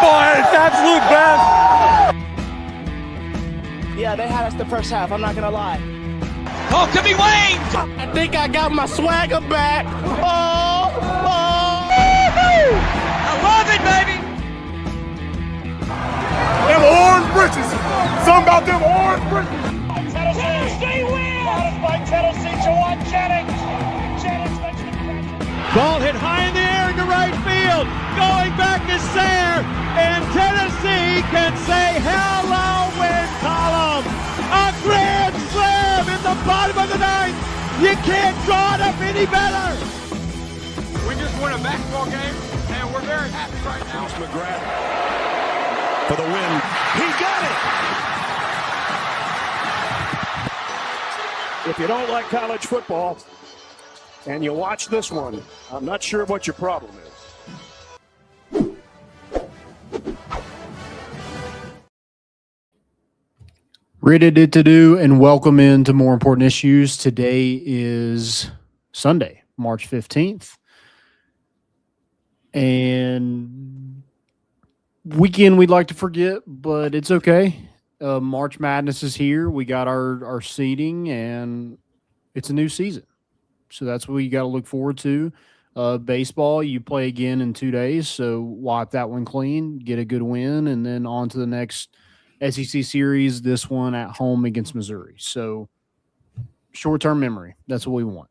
football at its absolute best. Yeah, they had us the first half, I'm not going to lie. Oh, could be Wayne. I think I got my swagger back. Oh. I love it, baby. Them orange britches. Something about them orange britches. Tennessee wins! Out by Tennessee, Jawan Jennings. Jennings makes the catch. Ball hit high in the air into right field. Going back is Sayre. And Tennessee can say hello, win column. A grand slam in the bottom of the ninth. You can't draw it up any better. We just won a basketball game, and we're very happy right now. Here's McGrath for the win. He got it. If you don't like college football and you watch this one, I'm not sure what your problem is. Ready to do and welcome into More Important Issues. Today is Sunday, March 15th. And weekend we'd like to forget, but it's okay. March Madness is here. We got our seeding, and it's a new season. So that's what you got to look forward to. Baseball, you play again in 2 days, so wipe that one clean, get a good win, and then on to the next SEC series, this one at home against Missouri. So short-term memory, that's what we want.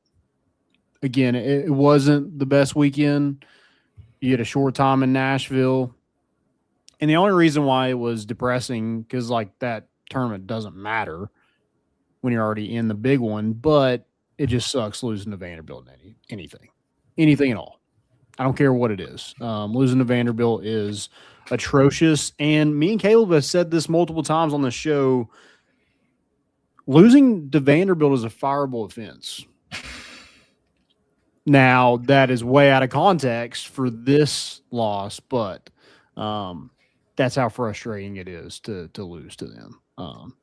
Again, it wasn't the best weekend. You had a short time in Nashville. And the only reason why it was depressing, because like that tournament doesn't matter when you're already in the big one, but it just sucks losing to Vanderbilt in anything at all. I don't care what it is. Losing to Vanderbilt is atrocious. And me and Caleb have said this multiple times on the show. Losing to Vanderbilt is a fireable offense. Now, that is way out of context for this loss, but that's how frustrating it is to lose to them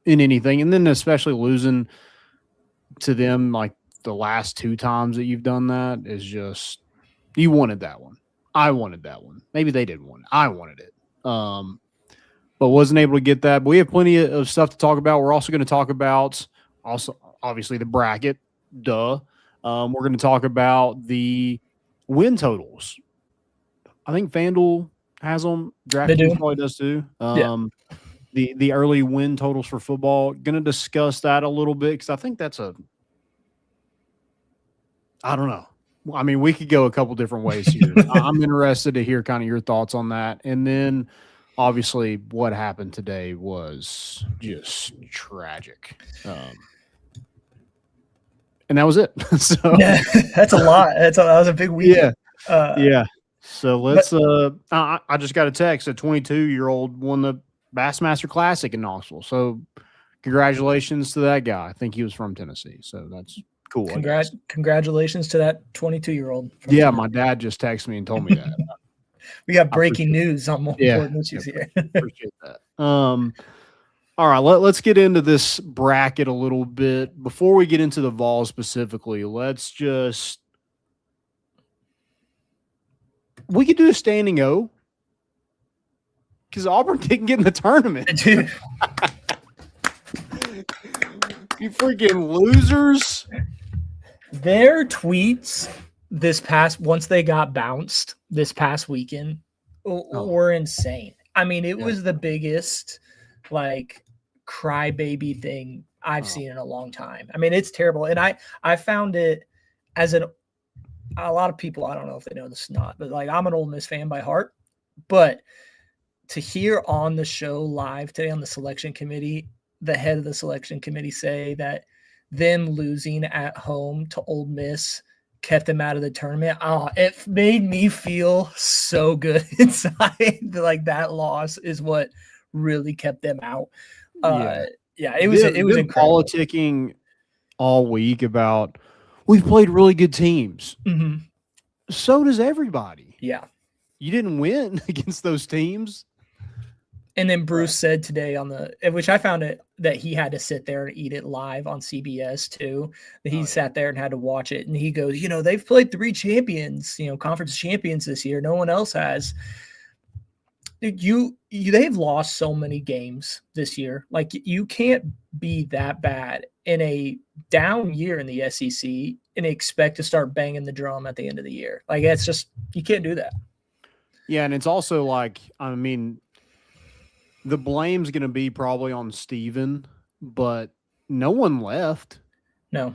in anything. And then especially losing to them like the last two times that you've done that is just – you wanted that one. I wanted that one. Maybe they didn't want it. I wanted it. But wasn't able to get that. But we have plenty of stuff to talk about. We're also going to talk about also obviously the bracket. Duh. We're going to talk about the win totals. I think FanDuel has them. DraftKings probably does too. The early win totals for football. Going to discuss that a little bit because I think that's I don't know. I mean, we could go a couple different ways here. I'm interested to hear kind of your thoughts on that. And then, obviously, what happened today was just tragic. And that was it. So yeah, that's a lot. That was a big weekend. Yeah. So let's. I just got a text. A 22-year-old won the Bassmaster Classic in Knoxville. So congratulations to that guy. I think he was from Tennessee. So that's cool. Congratulations to that 22-year-old. Yeah, my dad just texted me and told me that. We got breaking news on More Important Issues here. Appreciate that. All right, let's get into this bracket a little bit. Before we get into the Vols specifically, let's just – we could do a standing O because Auburn didn't get in the tournament. Dude. You freaking losers. Their tweets once they got bounced this past weekend were insane. I mean, it was the biggest like crybaby thing I've seen in a long time. I mean, it's terrible. And I found it as a lot of people, I don't know if they know this or not, but like I'm an Ole Miss fan by heart. But to hear on the show live today on the selection committee, the head of the selection committee say that them losing at home to Ole Miss kept them out of the tournament. It made me feel so good inside. Like that loss is what really kept them out. It was incredible. Politicking all week about we've played really good teams. Mm-hmm. So does everybody. Yeah. You didn't win against those teams. And then Bruce said today which I found it that he had to sit there and eat it live on CBS too. That he sat there and had to watch it. And he goes, they've played 3 champions, conference champions this year. No one else has. they've lost so many games this year. Like, you can't be that bad in a down year in the SEC and expect to start banging the drum at the end of the year. Like, it's just, you can't do that. Yeah, and it's also like, I mean, the blame's going to be probably on Steven, but no one left. No.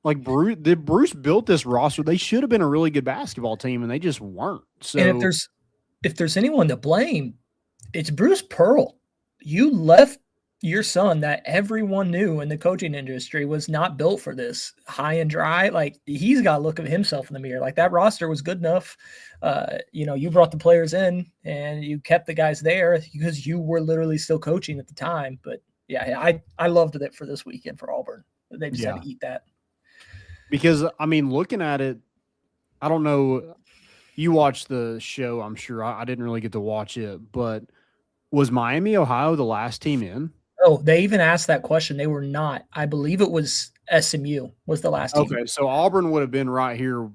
Like, Bruce built this roster. They should have been a really good basketball team, and they just weren't. So, And if there's anyone to blame, it's Bruce Pearl. You left your son that everyone knew in the coaching industry was not built for this, high and dry. Like, he's got to look at himself in the mirror. Like, that roster was good enough. You brought the players in and you kept the guys there because you were literally still coaching at the time. But yeah, I loved it for this weekend for Auburn. They just had to eat that. Because, I mean, looking at it, I don't know. You watched the show, I'm sure. I didn't really get to watch it, but was Miami, Ohio the last team in? Oh, they even asked that question. They were not. I believe it was SMU was the last team. Okay, so Auburn would have been right here.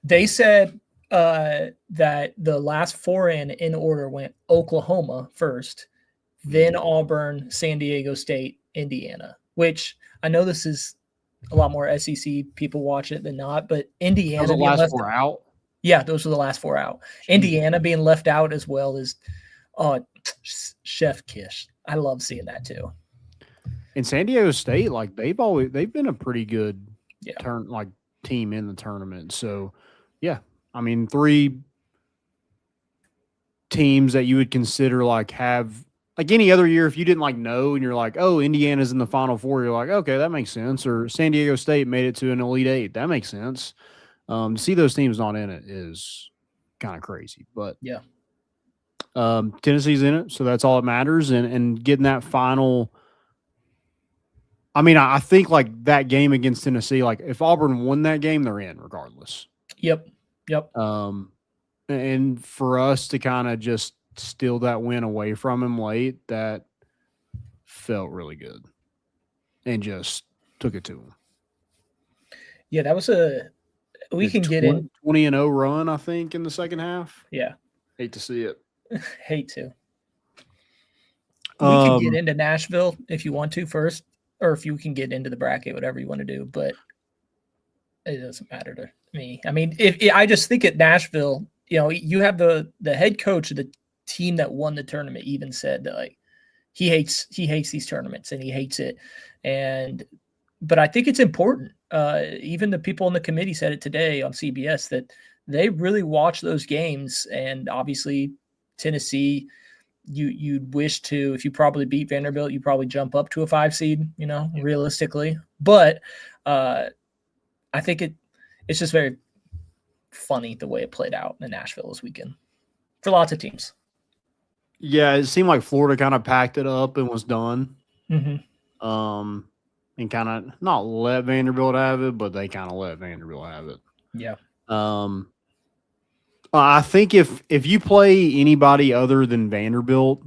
They said that the last four in order went Oklahoma first, then Auburn, San Diego State, Indiana, which I know this is a lot more SEC people watch it than not, but Indiana the last four out. Yeah, those were the last four out. Indiana being left out as well as chef kiss. I love seeing that too. In San Diego State, like they've been a pretty good team in the tournament. So yeah, I mean, 3 teams that you would consider have any other year, if you didn't know and you're like, oh, Indiana's in the Final Four, you're like, okay, that makes sense. Or San Diego State made it to an Elite 8, that makes sense. To see those teams not in it is kind of crazy, but yeah. Tennessee's in it, so that's all that matters. And getting that final, I mean, I think that game against Tennessee, if Auburn won that game, they're in regardless. Yep. And for us to kind of just steal that win away from him late, that felt really good, and just took it to him. Yeah, that was we can get in 20-0 run, I think, in the second half. Yeah, hate to see it. Hate to. We can get into Nashville if you want to first, or if you can get into the bracket, whatever you want to do. But it doesn't matter to me. I mean, I just think at Nashville, you have the head coach of the team that won the tournament even said that he hates these tournaments and he hates it. But I think it's important. Even the people in the committee said it today on CBS that they really watch those games. And obviously Tennessee, you'd wish to, if you probably beat Vanderbilt, you probably jump up to a 5 seed, realistically. But I think it's just very funny the way it played out in Nashville this weekend for lots of teams. Yeah, it seemed like Florida kind of packed it up and was done. Mm-hmm. And kind of not let Vanderbilt have it, but they kind of let Vanderbilt have it. Yeah. I think if you play anybody other than Vanderbilt,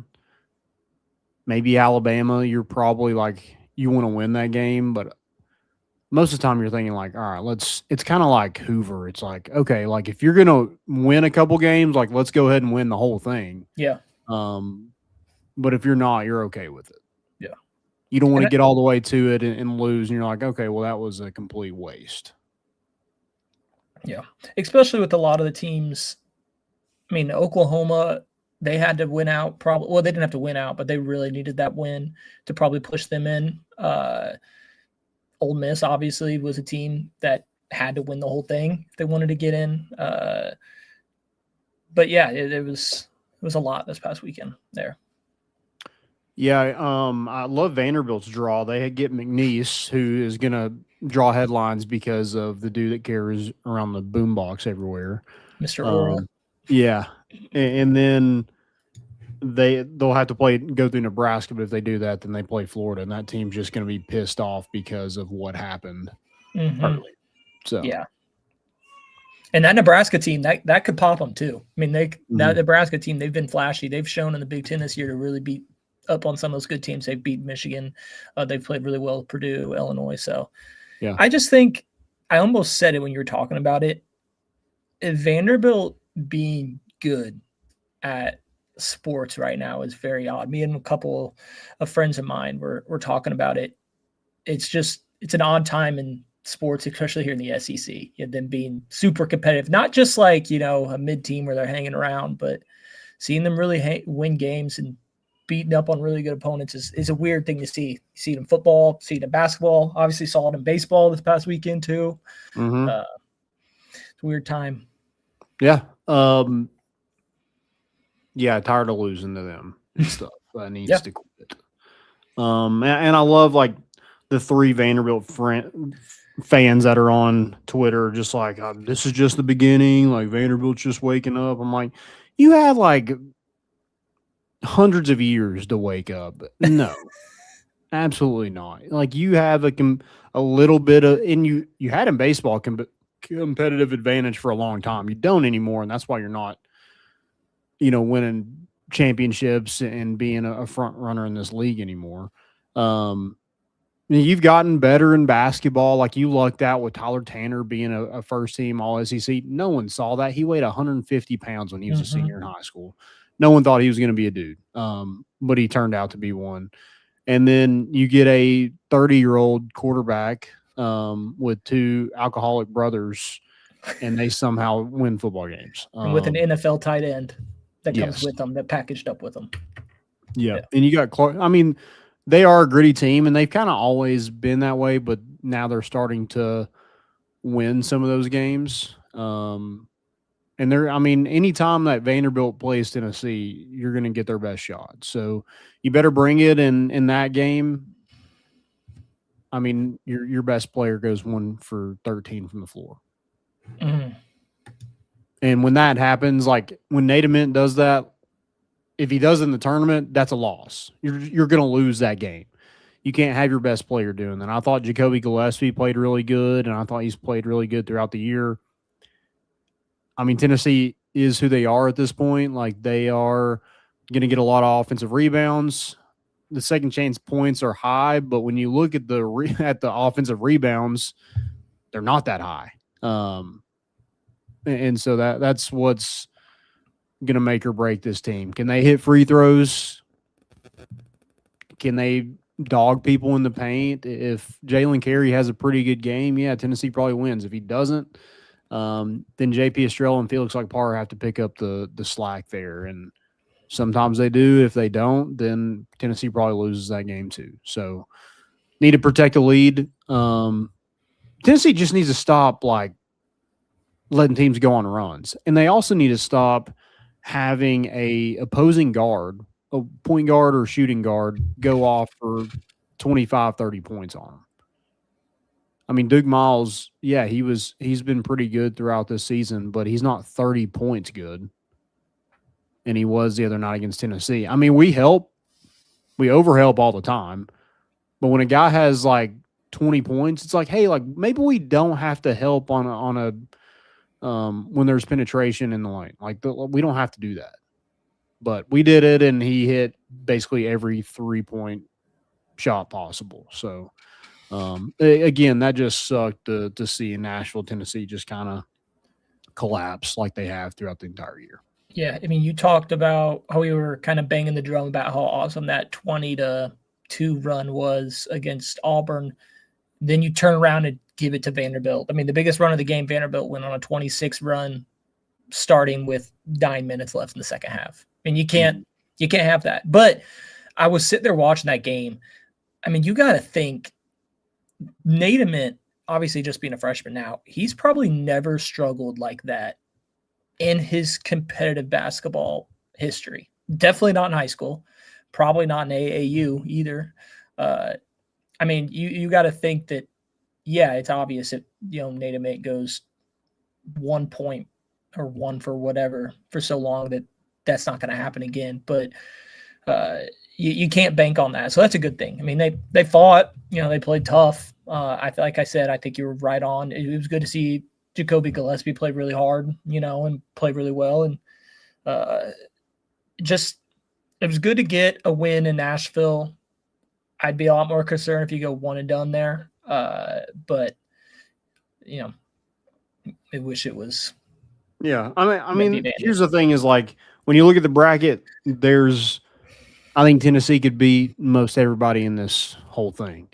maybe Alabama, you're probably you want to win that game, but most of the time you're thinking all right, it's kind of like Hoover. It's okay, if you're going to win a couple games, let's go ahead and win the whole thing. Yeah. But if you're not, you're okay with it. Yeah. You don't want to get all the way to it and lose, and you're like, okay, well, that was a complete waste. Yeah, especially with a lot of the teams. I mean, Oklahoma, they had to win out probably. Well, they didn't have to win out, but they really needed that win to probably push them in. Ole Miss, obviously, was a team that had to win the whole thing if they wanted to get in. But, yeah, it was a lot this past weekend there. Yeah, I love Vanderbilt's draw. They get McNeese, who is going to draw headlines because of the dude that carries around the boombox everywhere. Mr. Oral. Yeah, and then they'll have to go through Nebraska, but if they do that, then they play Florida, and that team's just going to be pissed off because of what happened early. So yeah. And that Nebraska team, that could pop them too. I mean, that Nebraska team, they've been flashy. They've shown in the Big Ten this year to really beat up on some of those good teams. They've beat Michigan. They've played really well with Purdue, Illinois. So yeah, I just think I almost said it when you were talking about it. If Vanderbilt being good at sports right now is very odd. Me and a couple of friends of mine were talking about it. It's an odd time in sports, especially here in the SEC, and them being super competitive, not just like, a mid team where they're hanging around, but seeing them really win games and beating up on really good opponents is a weird thing to see. You see it in football, see it in basketball, obviously saw it in baseball this past weekend too. Mm-hmm. It's a weird time. Yeah. Yeah, tired of losing to them and stuff. That needs to quit. And I love like the 3 Vanderbilt fans that are on Twitter, just like, this is just the beginning. Like, Vanderbilt's just waking up. I'm like, you had like hundreds of years to wake up. No, absolutely not. Like, you have a little bit of, and you had in baseball competitive advantage for a long time. You don't anymore, and that's why you're not, winning championships and being a front runner in this league anymore. You've gotten better in basketball. Like, you lucked out with Tyler Tanner being a first team All SEC. No one saw that. He weighed 150 pounds when he was a senior in high school. No one thought he was going to be a dude, but he turned out to be one. And then you get a 30-year-old quarterback with 2 alcoholic brothers, and they somehow win football games. With an NFL tight end that comes with them, that packaged up with them. Yeah. And you got Clark. I mean, they are a gritty team, and they've kind of always been that way, but now they're starting to win some of those games. And anytime that Vanderbilt plays Tennessee, you're going to get their best shot. So you better bring it in that game. I mean, your best player goes 1 for 13 from the floor. Mm-hmm. And when that happens, like when Nate Ament does that, if he does in the tournament, that's a loss. You're going to lose that game. You can't have your best player doing that. I thought Jacoby Gillespie played really good, and I thought he's played really good throughout the year. I mean, Tennessee is who they are at this point. Like, they are going to get a lot of offensive rebounds. The second chance points are high, but when you look at the offensive rebounds, they're not that high. And so that's what's going to make or break this team. Can they hit free throws? Can they dog people in the paint? If Jalen Carey has a pretty good game, Tennessee probably wins. If he doesn't, then JP Estrella and Felix Parr have to pick up the slack there. And sometimes they do. If they don't, then Tennessee probably loses that game too. So need to protect the lead. Tennessee just needs to stop letting teams go on runs. And they also need to stop having a opposing guard, a point guard or shooting guard, go off for 25, 30 points on them. I mean, Duke Miles, he's been pretty good throughout this season, but he's not 30 points good. And he was the other night against Tennessee. I mean, we overhelp all the time. But when a guy has 20 points, it's like, hey, maybe we don't have to help on a when there's penetration in the lane. We don't have to do that. But we did it, and he hit basically every 3-point shot possible. So, again, that just sucked to see in Nashville, Tennessee just kind of collapse like they have throughout the entire year. Yeah, I mean, you talked about how we were kind of banging the drum about how awesome that 20-2 run was against Auburn. Then you turn around and give it to Vanderbilt. I mean, the biggest run of the game, Vanderbilt went on a 26 run starting with 9 minutes left in the second half. I mean, you can't have that. But I was sitting there watching that game. I mean, you got to think Nate Ament, obviously just being a freshman now, he's probably never struggled like that in his competitive basketball history. Definitely not in high school. Probably not in AAU either. I mean, you got to think that, it's obvious that, Nate Ament goes 1 point or 1 for whatever for so long that's not going to happen again. But you can't bank on that. So that's a good thing. I mean, they fought, they played tough. Like I said, I think you were right on. It was good to see Jacoby Gillespie play really hard, and play really well. And it was good to get a win in Nashville. I'd be a lot more concerned if you go one and done there. But I wish it was. Yeah. I mean, here's the thing is when you look at the bracket, I think Tennessee could beat most everybody in this whole thing.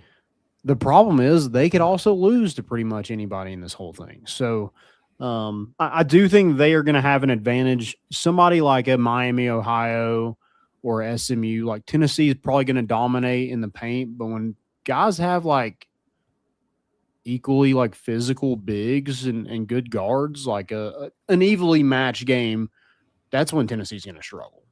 The problem is they could also lose to pretty much anybody in this whole thing. So I do think they are going to have an advantage. Somebody like a Miami, Ohio, or SMU, like Tennessee is probably going to dominate in the paint. But when guys have like equally like physical bigs and good guards, like an evenly matched game, that's when Tennessee's going to struggle.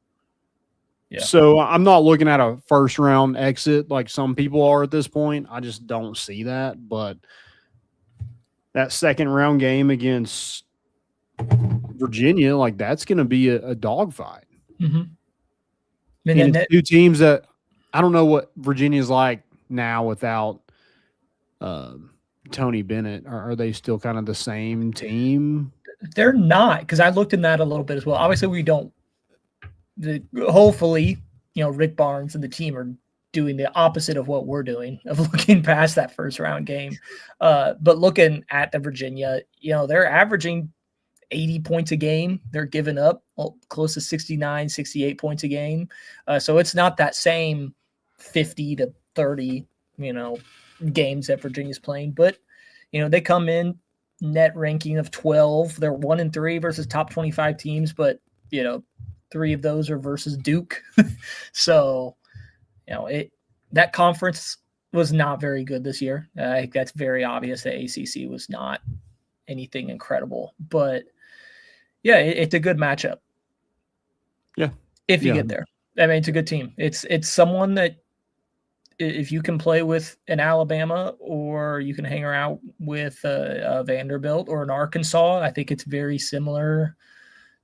Yeah. So I'm not looking at a first round exit like some people are at this point. I just don't see that. But that second round game against Virginia, like that's going to be a dogfight. Mm-hmm. And it's two teams that I don't know what Virginia's like now without Tony Bennett. Are they still kind of the same team? They're not, because I looked in that a little bit as well. Obviously, we don't. Hopefully, Rick Barnes and the team are doing the opposite of what we're doing, of looking past that first round game. But looking at the Virginia, they're averaging 80 points a game. They're giving up close to 69, 68 points a game. So it's not that same 50 to 30, games that Virginia's playing. But, they come in net ranking of 12. They're 1-3 versus top 25 teams, but, 3 of those are versus Duke. So, that conference was not very good this year. I think that's very obvious. The ACC was not anything incredible, but yeah, it's a good matchup. Yeah. If you get there. I mean, it's a good team. It's someone that if you can play with an Alabama or you can hang around with a Vanderbilt or an Arkansas, I think it's very similar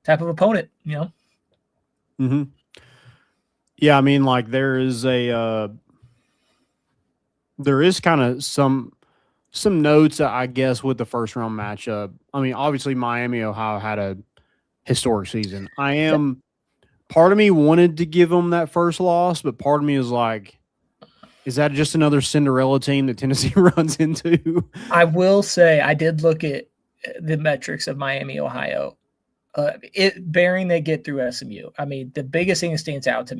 type of opponent, Mm-hmm. Yeah, I mean, like there is kind of some notes, I guess, with the first round matchup. I mean, obviously Miami, Ohio had a historic season. Part of me wanted to give them that first loss, but part of me is like, is that just another Cinderella team that Tennessee runs into? I will say I did look at the metrics of Miami, Ohio. Bearing they get through SMU. I mean, the biggest thing that stands out to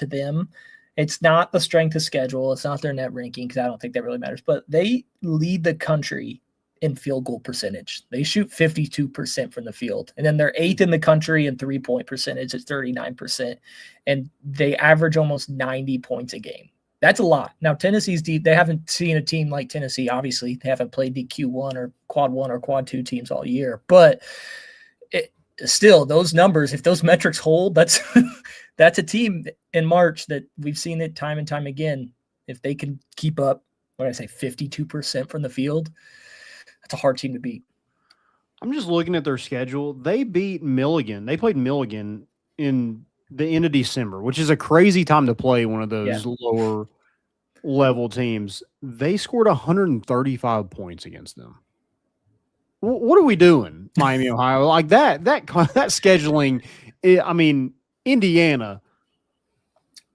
them, it's not the strength of schedule. It's not their net ranking, because I don't think that really matters. But they lead the country in field goal percentage. They shoot 52% from the field. And then they're 8th in the country in three-point percentage at 39%. And they average almost 90 points a game. That's a lot. Now, Tennessee's deep. They haven't seen a team like Tennessee, obviously. They haven't played the Q1 or Quad 1 or Quad 2 teams all year. But still, those numbers, if those metrics hold, that's a team in March that we've seen it time and time again. If they can keep up, 52% from the field, that's a hard team to beat. I'm just looking at their schedule. They beat Milligan. They played Milligan in the end of December, which is a crazy time to play one of those lower level teams. They scored 135 points against them. What are we doing, Miami, Ohio? Like that scheduling. I mean, Indiana.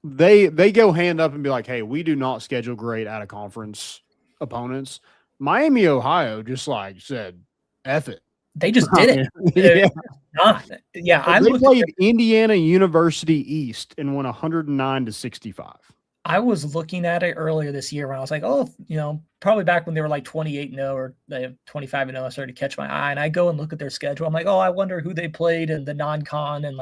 They go hand up and be like, "Hey, we do not schedule great out of conference opponents." Miami, Ohio, just like said, "F it." They just did it. I played Indiana University East and won 109-65. I was looking at it earlier this year when I was like, probably back when they were like 28-0 or they have 25-0, I started to catch my eye. And I go and look at their schedule. I'm like, I wonder who they played in the non-con and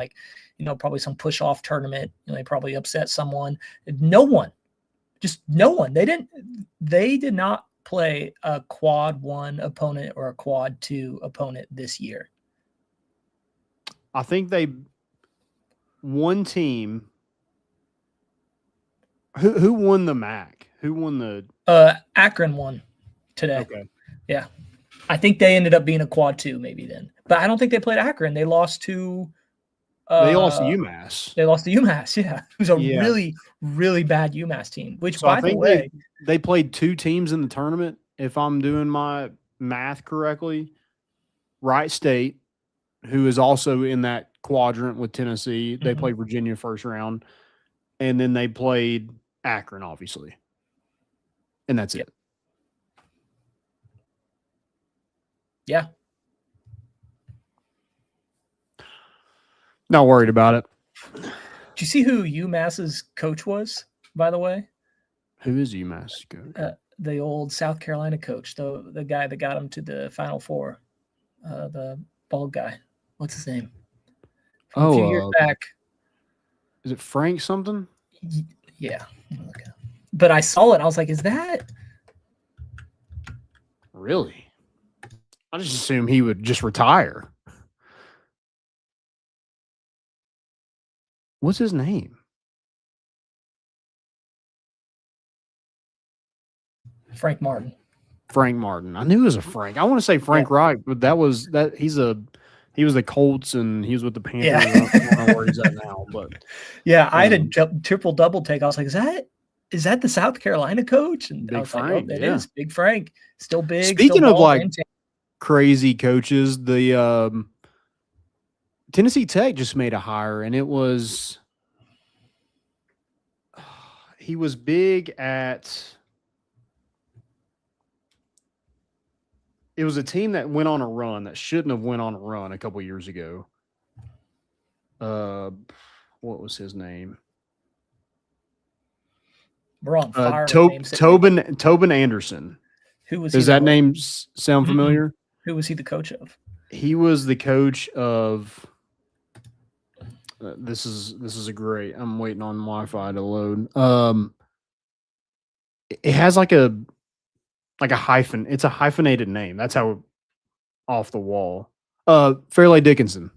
probably some push-off tournament. They probably upset someone. No one. Just no one. They did not play a Quad 1 opponent or a Quad 2 opponent this year. I think one team. Who won the MAC? Who won the Akron won today. Okay. Yeah. I think they ended up being a Quad 2 maybe then. But I don't think they played Akron. They lost to they lost to UMass. They lost to UMass, yeah. It was a really, really bad UMass team. Which, so by the way, they played 2 teams in the tournament, if I'm doing my math correctly. Wright State, who is also in that quadrant with Tennessee. They played Virginia first round. And then they played Akron, obviously. And that's it. Yeah. Not worried about it. Did you see who UMass's coach was, by the way? Who is UMass coach? The old South Carolina coach, the guy that got him to the Final Four, the bald guy. What's his name? From a few years back. Is it Frank something? Yeah. Okay. But I saw it. I was like, is that? Really? I just assumed he would just retire. What's his name? Frank Martin. Frank Martin. I knew it was a Frank. I want to say Frank Reich, but he was the Colts and he was with the Panthers. Yeah. I don't know where he's at now, but yeah, I had a triple double take. I was like, is that the South Carolina coach? And Big I was Frank, like, it is Big Frank. Still big. Speaking still of like crazy coaches, the Tennessee Tech just made a hire, and it was he was big at. It was a team that went on a run that shouldn't have went on a run a couple years ago. What was his name? We're on fire. Tobin Anderson. Who was? Does that name sound familiar? Who was he the coach of? He was the coach of. This is a great. I'm waiting on Wi-Fi to load. It has like a hyphen. It's a hyphenated name. That's how off the wall. Fairleigh Dickinson.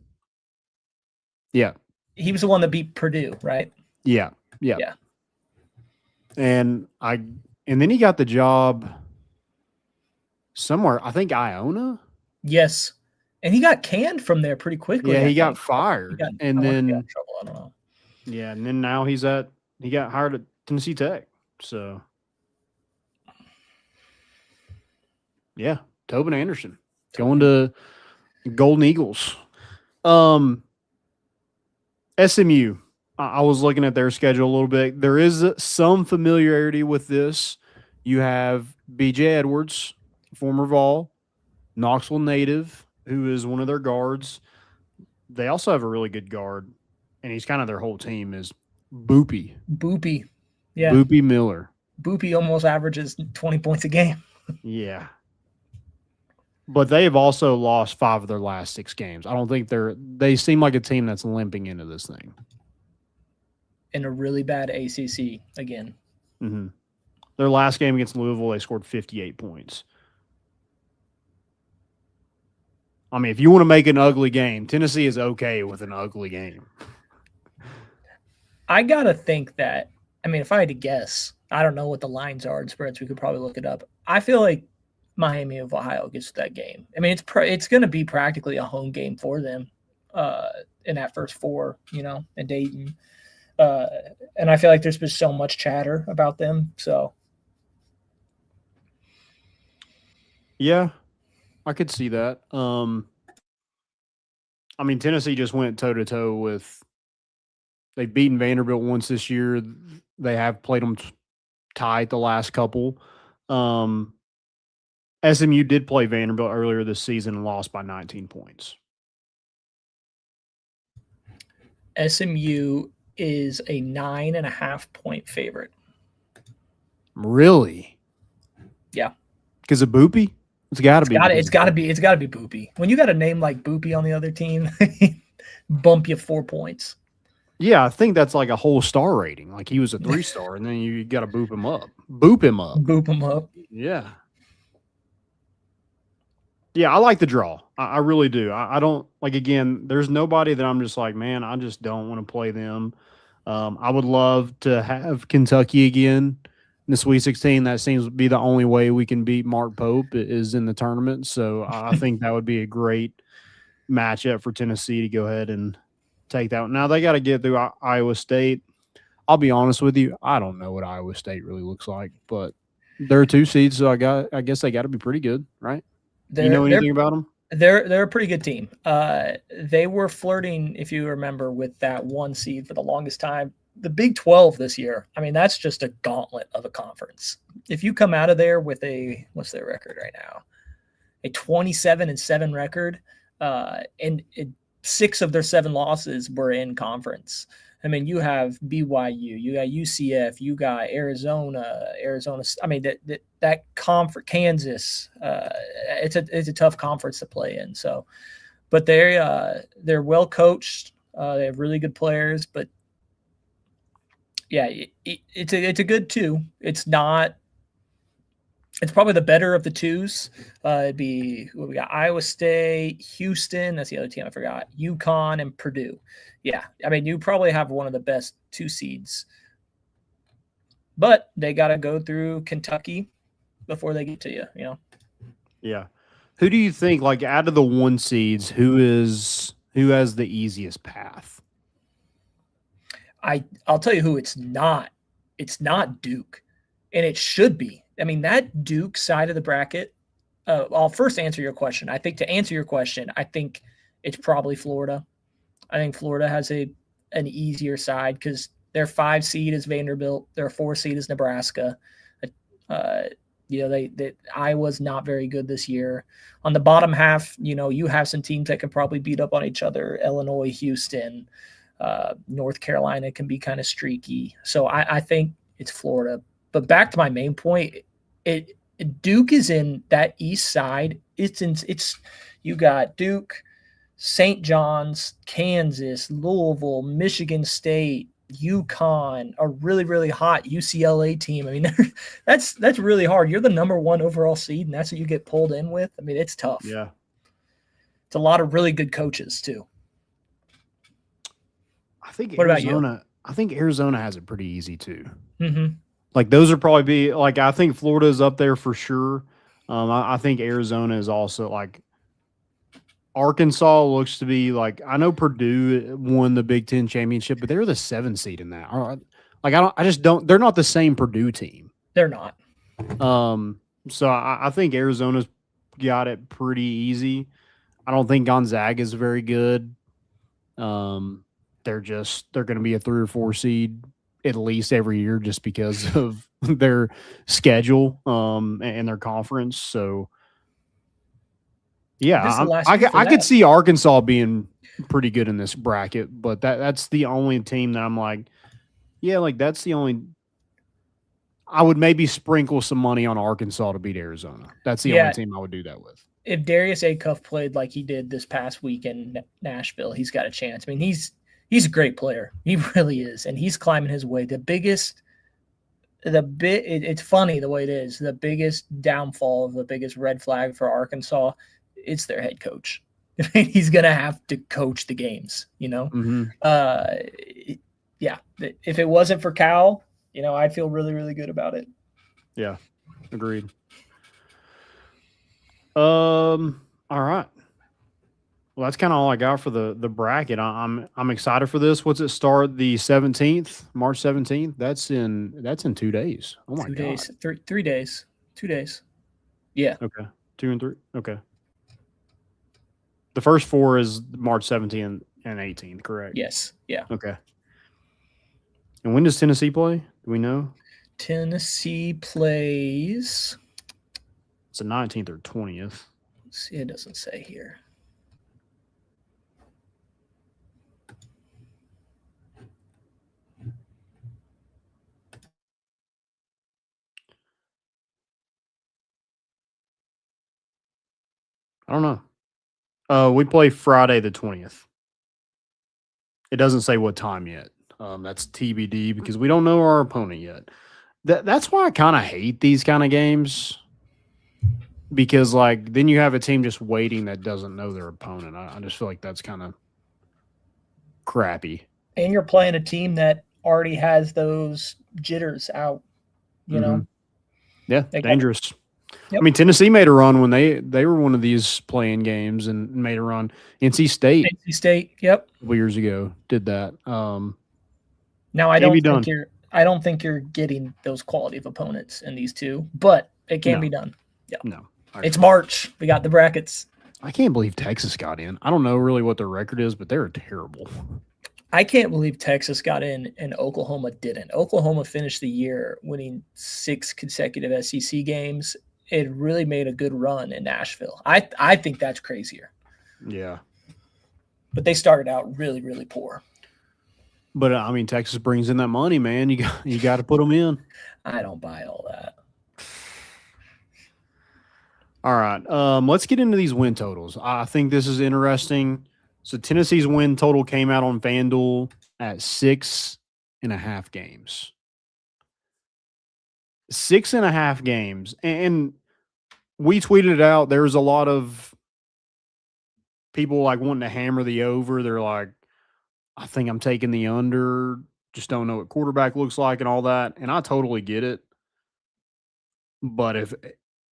Yeah. He was the one that beat Purdue, right? Yeah. And then he got the job somewhere. I think Iona. Yes. And he got canned from there pretty quickly. Yeah, he got fired. And then he got in trouble. I don't know. Yeah, and then now he got hired at Tennessee Tech. So yeah, Tobin Anderson going to Golden Eagles. SMU. I was looking at their schedule a little bit. There is some familiarity with this. You have B.J. Edwards, former Vol, Knoxville native, who is one of their guards. They also have a really good guard, and he's kind of their whole team is Boopy. Yeah. Boopy Miller. Boopy almost averages 20 points a game. Yeah. But they've also lost 5 of their last 6 games. I don't think they seem like a team that's limping into this thing. In a really bad ACC again. Mm-hmm. Their last game against Louisville, they scored 58 points. I mean, if you want to make an ugly game, Tennessee is okay with an ugly game. I got to think that, I mean, if I had to guess, I don't know what the lines are and spreads. We could probably look it up. I feel like Miami of Ohio gets to that game. I mean, it's going to be practically a home game for them in that first 4, in Dayton. And I feel like there's been so much chatter about them. So, yeah, I could see that. I mean, Tennessee just went toe-to-toe with – they've beaten Vanderbilt once this year. They have played them tight the last couple. SMU did play Vanderbilt earlier this season and lost by 19 points. SMU is a 9.5-point favorite. Really? Yeah. Because of Boopy? It's got to be. It's got to be Boopy. When you got a name like Boopy on the other team, bump you 4 points. Yeah, I think that's like a whole star rating. Like he was a 3-star, and then you got to boop him up. Boop him up. Yeah. Yeah, I like the draw. I really do. I don't like. Again, there's nobody that I'm just like, man, I just don't want to play them. I would love to have Kentucky again in the Sweet 16. That seems to be the only way we can beat Mark Pope is in the tournament. So I think that would be a great matchup for Tennessee to go ahead and take that one. Now they got to get through Iowa State. I'll be honest with you, I don't know what Iowa State really looks like, but they're 2 seeds, so I guess they got to be pretty good, right? You know anything about them? They're a pretty good team. They were flirting, if you remember, with that 1 seed for the longest time. The Big 12 this year, I mean, that's just a gauntlet of a conference. If you come out of there with what's their record right now? A 27-7 record, and 6 of their 7 losses were in conference. I mean, you have BYU, you got UCF, you got Arizona. I mean, that conference, Kansas. It's a tough conference to play in. So, but they're well coached. They have really good players. But yeah, it's a good 2. It's not. It's probably the better of the 2s. It'd be we got Iowa State, Houston. That's the other team I forgot. UConn and Purdue. Yeah, I mean, you probably have one of the best 2 seeds, but they got to go through Kentucky before they get to you. You know. Yeah. Who do you think, like, out of the 1 seeds, who has the easiest path? I'll tell you who it's not. It's not Duke, and it should be. I mean, that Duke side of the bracket. I'll first answer your question. I think to answer your question, I think it's probably Florida. I think Florida has an easier side because their 5 seed is Vanderbilt, their 4 seed is Nebraska. Iowa's not very good this year. On the bottom half, you have some teams that can probably beat up on each other. Illinois, Houston, North Carolina can be kind of streaky. So I think it's Florida. But back to my main point, Duke is in that east side. You got Duke, St. John's, Kansas, Louisville, Michigan State, UConn, a really, really hot UCLA team. I mean, that's really hard. You're the number 1 overall seed, and that's what you get pulled in with. I mean, it's tough. Yeah. It's a lot of really good coaches, too. What about you? I think Arizona has it pretty easy, too. Mm-hmm. Like, those would probably be – like, I think Florida is up there for sure. I think Arizona is also, like – Arkansas looks to be like, I know Purdue won the Big Ten championship, but they're the 7 seed in that. Like, they're not the same Purdue team. They're not. So I think Arizona's got it pretty easy. I don't think Gonzaga is very good. They're going to be a 3 or 4 seed at least every year just because of their schedule and their conference. So, yeah, I could see Arkansas being pretty good in this bracket, but that's the only team that I'm like, yeah, like that's the only. I would maybe sprinkle some money on Arkansas to beat Arizona. That's the only team I would do that with. If Darius Acuff played like he did this past week in Nashville, he's got a chance. I mean, he's a great player. He really is, and he's climbing his way. It's funny the way it is. The biggest downfall, the biggest red flag for Arkansas. It's their head coach. He's going to have to coach the games, Mm-hmm. Yeah. If it wasn't for Cal, I'd feel really, really good about it. Yeah. Agreed. All right. Well, that's kind of all I got for the bracket. I'm excited for this. What's it start? The 17th, March 17th. That's in 2 days. Oh my 2 God. days, 3 days, 2 days. Yeah. Okay. 2 and 3. Okay. The first 4 is March 17th and 18th, correct? Yes. Yeah. Okay. And when does Tennessee play? Do we know? Tennessee plays. It's the 19th or 20th. Let's see, it doesn't say here. I don't know. We play Friday the 20th. It doesn't say what time yet. That's TBD because we don't know our opponent yet. That's why I kind of hate these kind of games because, like, then you have a team just waiting that doesn't know their opponent. I just feel like that's kind of crappy. And you're playing a team that already has those jitters out, you know? Yeah, dangerous. Yep. I mean, Tennessee made a run when they were one of these playing games and made a run. NC State, yep, a couple years ago did that. Now I don't think you're getting those quality of opponents in these two, but it can be done. Yeah, no, it's March. We got the brackets. I can't believe Texas got in. I don't know really what their record is, but they're terrible. I can't believe Texas got in and Oklahoma didn't. Oklahoma finished the year winning 6 consecutive SEC games. It really made a good run in Nashville. I think that's crazier. Yeah. but they started out really, really poor. But I mean, Texas brings in that money, man. You got to put them in. I don't buy all that. All right, let's get into these win totals. I think this is interesting. So Tennessee's win total came out on FanDuel at 6.5 games. 6.5 games, and we tweeted it out. There was a lot of people like wanting to hammer the over. They're like, I think I'm taking the under. Just don't know what quarterback looks like and all that. And I totally get it. But if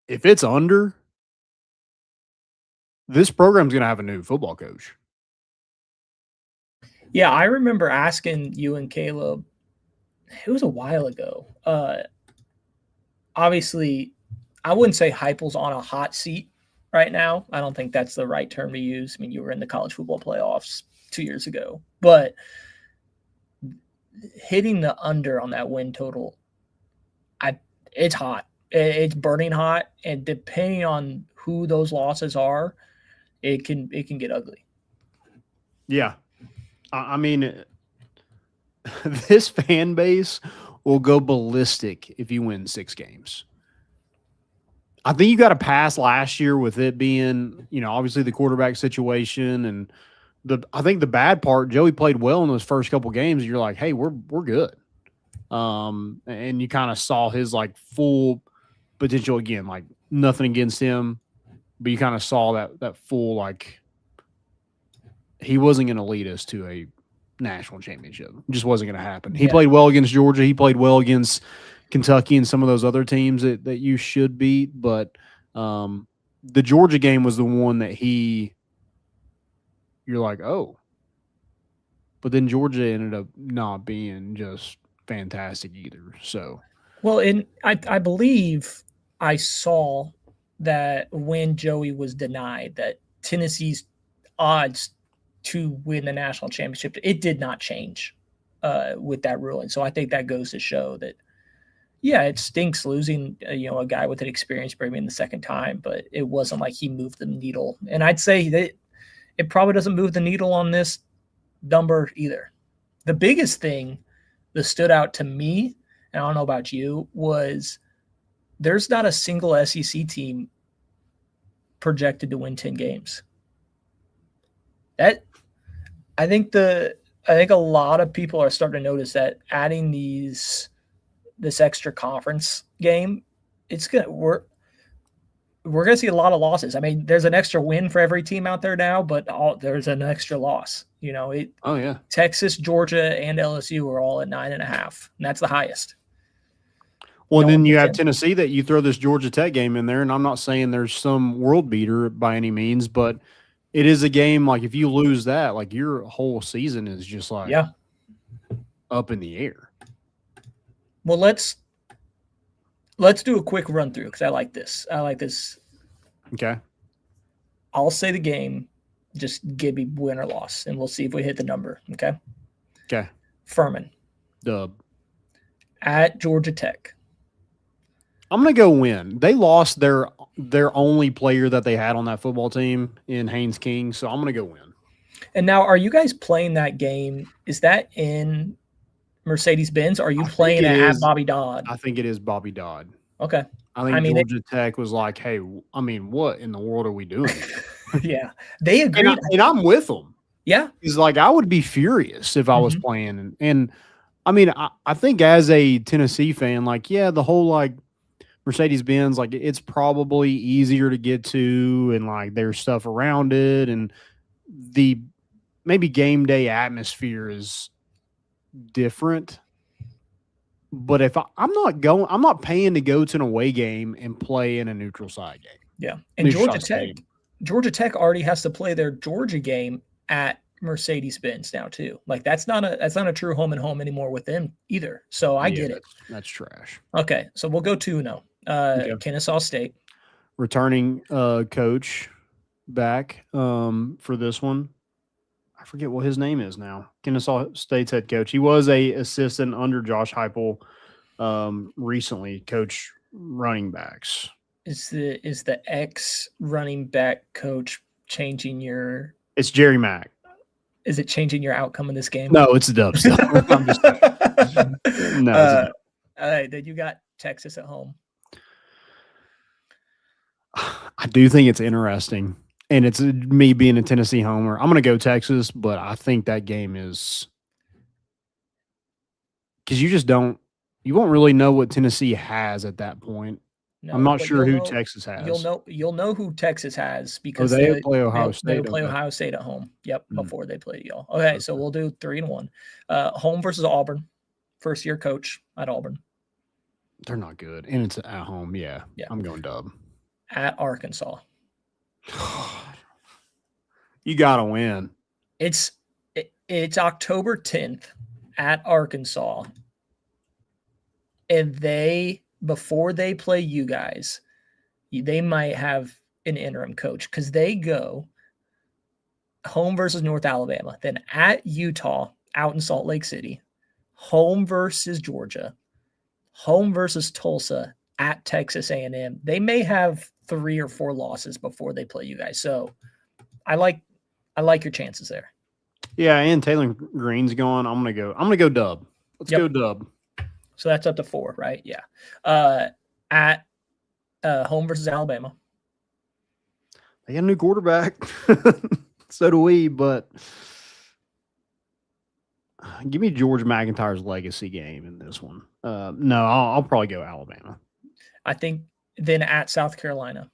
it's under, this program's going to have a new football coach. Yeah, I remember asking you and Caleb. It was a while ago. Obviously, I wouldn't say Heupel's on a hot seat right now. I don't think that's the right term to use. I mean, you were in the college football playoffs 2 years ago. But hitting the under on that win total, it's hot. It's burning hot, and depending on who those losses are, it can get ugly. Yeah. I mean, this fan base will go ballistic if you win 6 games. I think you got to pass last year with it being, obviously the quarterback situation, and I think the bad part, Joey played well in those first couple games. You're like, hey, we're good. And you kind of saw his like full potential again, like nothing against him, but you kind of saw that full, like, he wasn't going to lead us to a national championship. It just wasn't going to happen. He played well against Georgia. He played well against Kentucky and some of those other teams that you should beat. But the Georgia game was the one that you're like, oh. But then Georgia ended up not being just fantastic either. So, well, I believe I saw that when Joey was denied that Tennessee's odds to win the national championship, it did not change with that ruling. So I think that goes to show that, yeah, it stinks losing, a guy with an experience bringing in the second time, but it wasn't like he moved the needle. And I'd say that it probably doesn't move the needle on this number either. The biggest thing that stood out to me, and I don't know about you, was there's not a single SEC team projected to win 10 games. I think a lot of people are starting to notice that adding this extra conference game, we're gonna see a lot of losses. I mean, there's an extra win for every team out there now, but there's an extra loss. Oh yeah. Texas, Georgia, and LSU are all at 9.5, and that's the highest. Well, then you have Tennessee that you throw this Georgia Tech game in there, and I'm not saying there's some world beater by any means, but it is a game, like, if you lose that, like, your whole season is just like up in the air. Well, let's do a quick run through because I like this. Okay. I'll say the game, just give me win or loss, and we'll see if we hit the number. Okay. Okay. Furman. Dub. At Georgia Tech. I'm going to go win. They lost their only player that they had on that football team in Haynes King, so I'm going to go win. And now, are you guys playing that game? Is that in Mercedes-Benz? Or are you playing it at Bobby Dodd? I think it is Bobby Dodd. Okay. I think Georgia Tech was like, hey, I mean, what in the world are we doing? Yeah. They agreed. And I'm with them. Yeah. He's like, I would be furious if I was playing. And I mean, I think as a Tennessee fan, like, yeah, the whole, like, Mercedes-Benz, like, it's probably easier to get to, and like there's stuff around it, and the maybe game day atmosphere is different. But if I'm not paying to go to an away game and play in a neutral side game. Yeah. And Georgia Tech already has to play their Georgia game at Mercedes-Benz now too. Like, that's not a true home and home anymore with them either. So I get it. That's trash. Okay. So we'll go 2-0. Kennesaw State. Returning coach back for this one. I forget what his name is now. Kennesaw State's head coach. He was a assistant under Josh Heupel recently, coach running backs. Is the ex running back coach changing your? It's Jerry Mack. Is it changing your outcome in this game? No, it's a dub still. I'm just no. It's a dub. All right, then you got Texas at home. I do think it's interesting, and it's me being a Tennessee homer. I'm going to go Texas, but I think that game is because you won't really know what Tennessee has at that point. No, I'm not sure who know, Texas has. You'll know who Texas has because they play Ohio State. They play Ohio State at home. Yep, before they play y'all. Okay, so we'll do 3-1. Home versus Auburn. First year coach at Auburn. They're not good, and it's at home. Yeah. I'm going dub. At Arkansas. You gotta win. It's October 10th at Arkansas, and before they play you guys, they might have an interim coach because they go home versus North Alabama, then at Utah, out in Salt Lake City, home versus Georgia, home versus Tulsa, at Texas A&M. They may have 3 or 4 losses before they play you guys. So I like your chances there. Yeah, and Taylor Green's going. I'm gonna go dub. Let's go dub. So that's up to 4, right? Yeah. At home versus Alabama. They got a new quarterback. So do we, but give me George McIntyre's legacy game in this one. No, I'll probably go Alabama. I think then at South Carolina.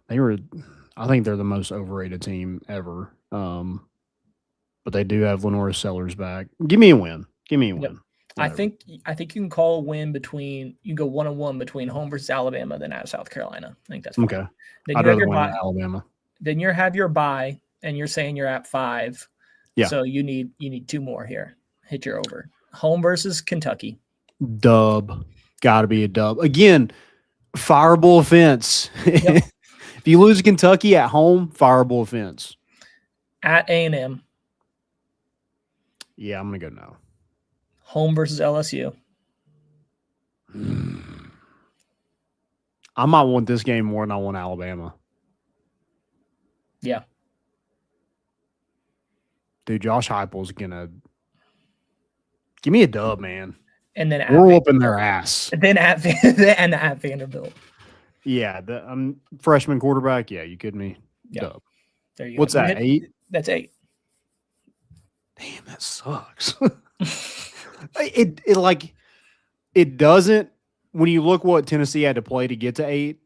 I think they're the most overrated team ever. But they do have Lenora Sellers back. Give me a win. Yep. I think you can call a win you can go 1-1 between home versus Alabama, then at South Carolina. I think that's fine. Okay. Then I'd rather win at Alabama. Then you have your bye, and you're saying you're at 5. Yeah. So you need 2 more here. Hit your over. Home versus Kentucky. Dub. Got to be a dub. Again, fireable offense. Yep. If you lose Kentucky at home, fireable offense. At A&M. Yeah, I'm going to go no. Home versus LSU. I might want this game more than I want Alabama. Yeah. Dude, Josh Heupel's going to give me a dub, man. And then we're whooping their ass. Then at Vanderbilt. Yeah, the freshman quarterback. Yeah, you kidding me? Yeah. Dub. There you What's go. that? 8? That's 8. Damn, that sucks. It doesn't when you look what Tennessee had to play to get to 8,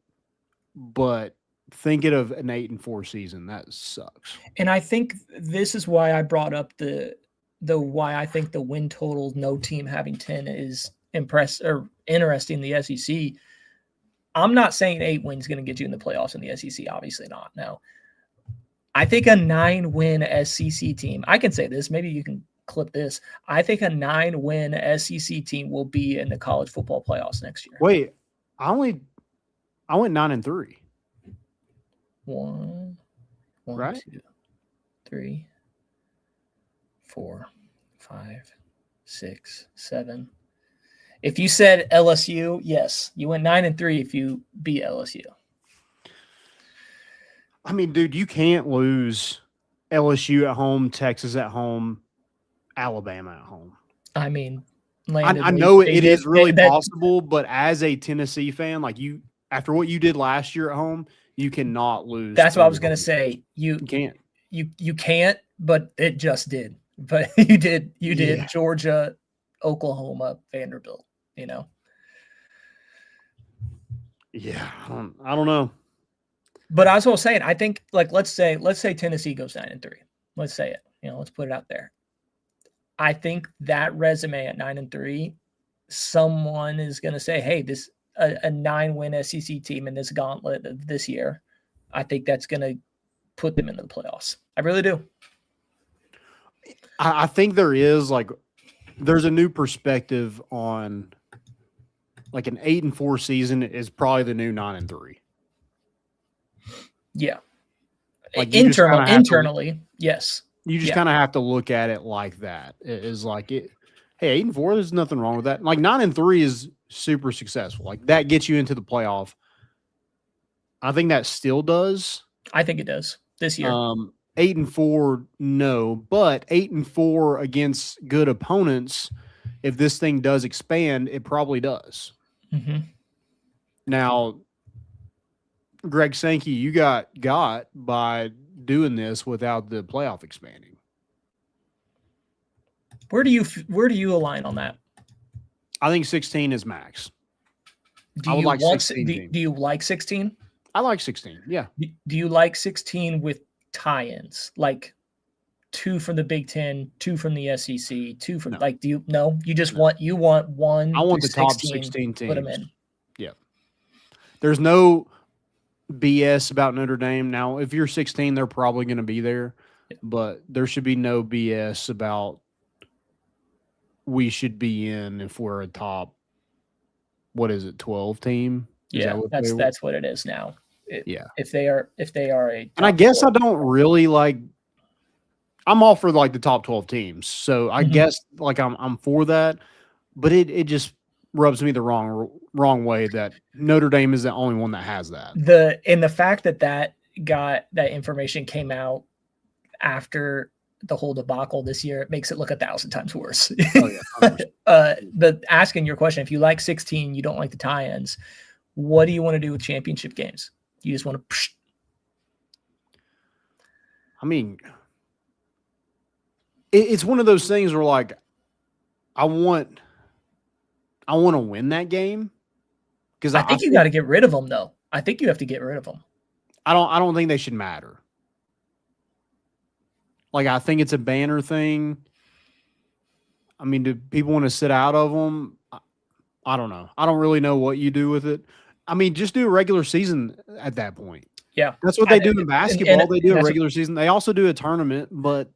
but thinking of an 8-4 season, that sucks. And I think this is why I brought up the why I think the win total, no team having 10 is interesting in the SEC. I'm not saying 8 wins going to get you in the playoffs in the SEC. Obviously not. No. I think a 9-win SEC team, I can say this, maybe you can clip this. I think a 9-win SEC team will be in the college football playoffs next year. Wait, I went 9-3. 1, right? 2, 3, 4, 5, 6, 7. If you said LSU, yes, you went 9-3 if you beat LSU. I mean, dude, you can't lose LSU at home, Texas at home, Alabama at home. I mean, Landon, I know it is really possible, but as a Tennessee fan, like after what you did last year at home, you cannot lose. That's what I was going to say. You can't. You can't, but it just did. But you did. Yeah. Georgia, Oklahoma, Vanderbilt. You know. Yeah, I don't know. But I was also saying, I think, like, let's say Tennessee goes 9-3. Let's say it. Let's put it out there. I think that resume at 9-3, someone is going to say, "Hey, this a 9-win SEC team in this gauntlet of this year." I think that's going to put them into the playoffs. I really do. I think there's a new perspective on like an 8-4 season is probably the new 9-3. Yeah. Like internally, yes. You just kind of have to look at it like that. It is like it. Hey, 8-4, there's nothing wrong with that. Like 9-3 is super successful. Like that gets you into the playoff. I think that still does. I think it does this year. 8-4, no, but 8-4 against good opponents. If this thing does expand, it probably does. Mm-hmm. Now, Greg Sankey, you got by doing this without the playoff expanding. Where do you align on that? I think 16 is max. Do you like 16? Do you like 16? I like 16. Yeah. Do you like 16 with tie-ins, like 2 from the Big Ten, 2 from the SEC, 2 from do you no? You just want one. I want the 16, top 16 teams. Put them in. Yeah. There's no BS about Notre Dame. Now, if you're 16, they're probably going to be there, but there should be no BS about we should be in if we're a top. What is it? 12 team? That's what it is now. If they are a, and I guess I don't really like. I'm all for like the top 12 teams, so I guess like I'm for that, but it just rubs me the wrong way that Notre Dame is the only one that has that. The fact that information came out after the whole debacle this year, it makes it look 1,000 times worse. Oh, yeah, but asking your question, if you like 16, you don't like the tie-ins, what do you want to do with championship games? You just want to. I mean, it's one of those things where like, I want to win that game because I think you got to get rid of them though. I think you have to get rid of them. I don't think they should matter. Like, I think it's a banner thing. I mean, do people want to sit out of them? I don't know. I don't really know what you do with it. I mean, just do a regular season at that point. Yeah. That's what they do in basketball. They do a regular season. They also do a tournament, but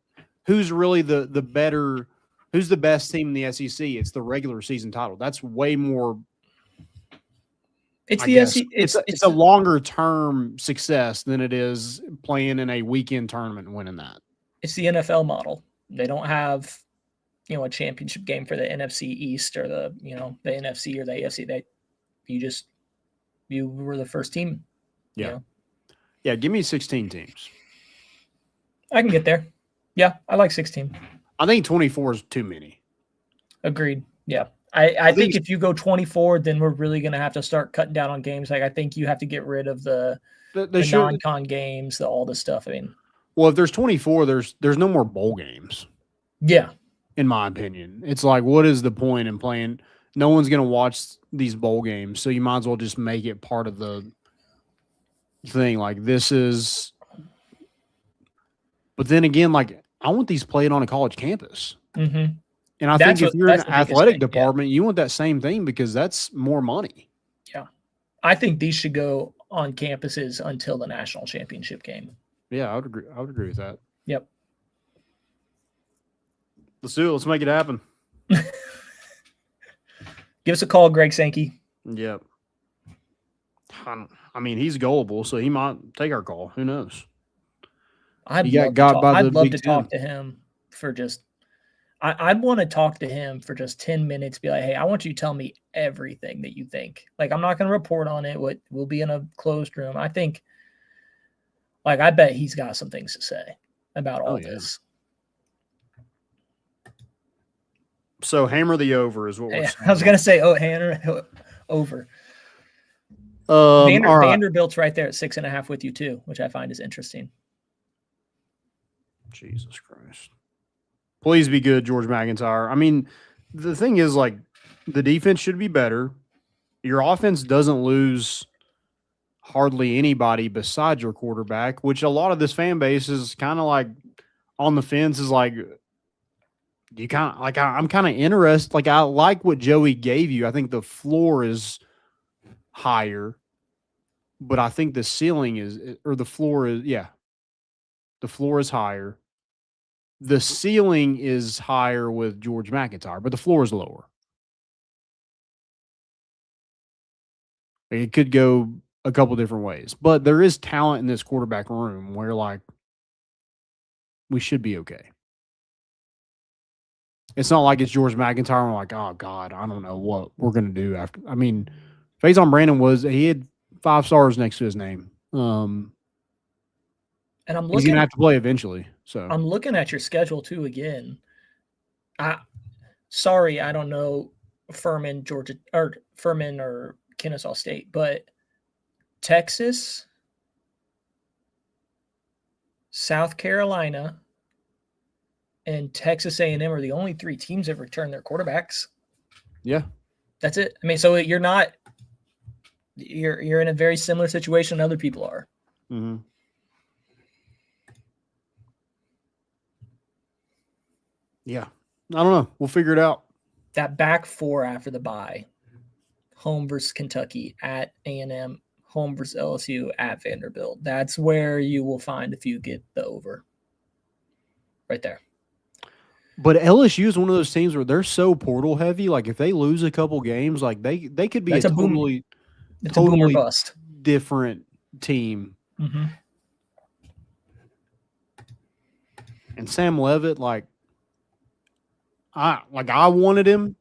who's really the better – who's the best team in the SEC? It's the regular season title. That's way more – It's a longer-term success than it is playing in a weekend tournament and winning that. It's the NFL model. They don't have, a championship game for the NFC East or the NFC or the AFC. You were the first team. Yeah. Yeah. Give me 16 teams. I can get there. Yeah. I like 16. I think 24 is too many. Agreed. Yeah. I think if you go 24, then we're really going to have to start cutting down on games. Like, I think you have to get rid of the non-con games, all this stuff. I mean, well, if there's 24, there's no more bowl games. Yeah. In my opinion. It's like, what is the point in playing? No one's going to watch these bowl games, so you might as well just make it part of the thing. Like, this is – but then again, like, I want these played on a college campus. Mm-hmm. And I think if you're in an athletic department, you want that same thing because that's more money. Yeah. I think these should go on campuses until the national championship game. Yeah, I would agree. I would agree with that. Yep. Let's do it. Let's make it happen. Give us a call, Greg Sankey. Yep. I mean, he's gullible, so he might take our call. Who knows? I'd love to talk to him for just – I'd want to talk to him for just 10 minutes, be like, hey, I want you to tell me everything that you think. Like, I'm not going to report on it. We'll be in a closed room. I think – like, I bet he's got some things to say about all this. So, hammer the over is what we're saying. I was going to say, hammer over. Vanderbilt's right there at 6.5 with you, too, which I find is interesting. Jesus Christ. Please be good, George McIntyre. I mean, the thing is, like, the defense should be better. Your offense doesn't lose hardly anybody besides your quarterback, which a lot of this fan base is kind of like on the fence, is like, you kind of like, I'm kind of interested. Like, I like what Joey gave you. I think the floor is higher, but I think the ceiling is, or the floor is, the floor is higher. The ceiling is higher with George McIntyre, but the floor is lower. It could go a couple different ways, but there is talent in this quarterback room where, like, we should be okay. It's not like it's George McIntyre and we're like, oh God, I don't know what we're going to do after. I mean, Faison Brandon he had 5 stars next to his name And I'm He's gonna have to play eventually. So I'm looking at your schedule too again. Sorry, I don't know Furman or Kennesaw State, but Texas, South Carolina, and Texas A&M are the only 3 teams that have returned their quarterbacks. yeah, that's it. I mean, so you're in a very similar situation other people are. Mm-hmm. Yeah, I don't know. We'll figure it out. That back 4 after the bye: home versus Kentucky, at A&M, home versus LSU, at Vanderbilt. That's where you will find if you get the over. Right there. But LSU is one of those teams where they're so portal heavy. Like if they lose a couple games, like they could be That's a totally boomer bust different team. Mm-hmm. And Sam Leavitt, I wanted him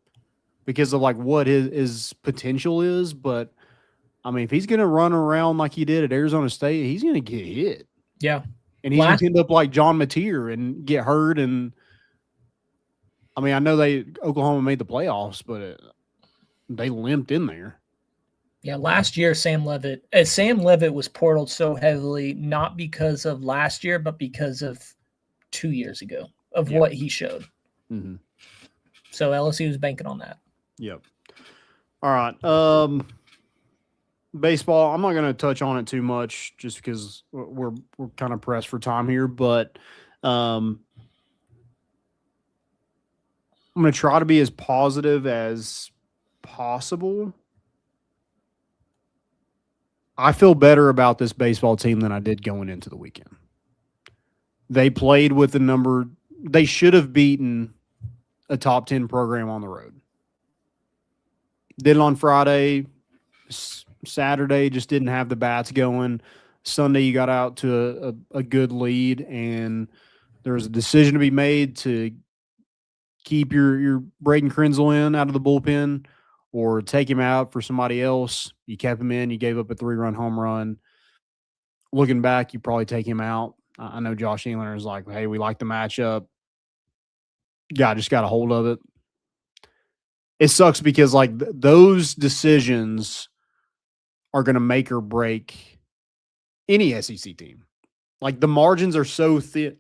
because of like what his potential is, but I mean, if he's going to run around like he did at Arizona State, he's going to get hit. Yeah. And he's going to end up like John Mateer and get hurt. And I mean, I know Oklahoma made the playoffs, but they limped in there. Yeah, last year Sam Leavitt was portaled so heavily, not because of last year, but because of 2 years ago of what he showed. Mm-hmm. So LSU is banking on that. Yep. All right. Baseball, I'm not going to touch on it too much just because we're kind of pressed for time here, but I'm going to try to be as positive as possible. I feel better about this baseball team than I did going into the weekend. They played with the number – they should have beaten a top 10 program on the road. Did it on Friday. Saturday just didn't have the bats going. Sunday you got out to a good lead, and there was a decision to be made to keep your Braden Krenzel in out of the bullpen or take him out for somebody else. You kept him in. You gave up a 3-run home run. Looking back, you probably take him out. I know Josh Ehler is like, hey, we like the matchup. Guy just got a hold of it. It sucks because like those decisions are going to make or break any SEC team. Like the margins are so thin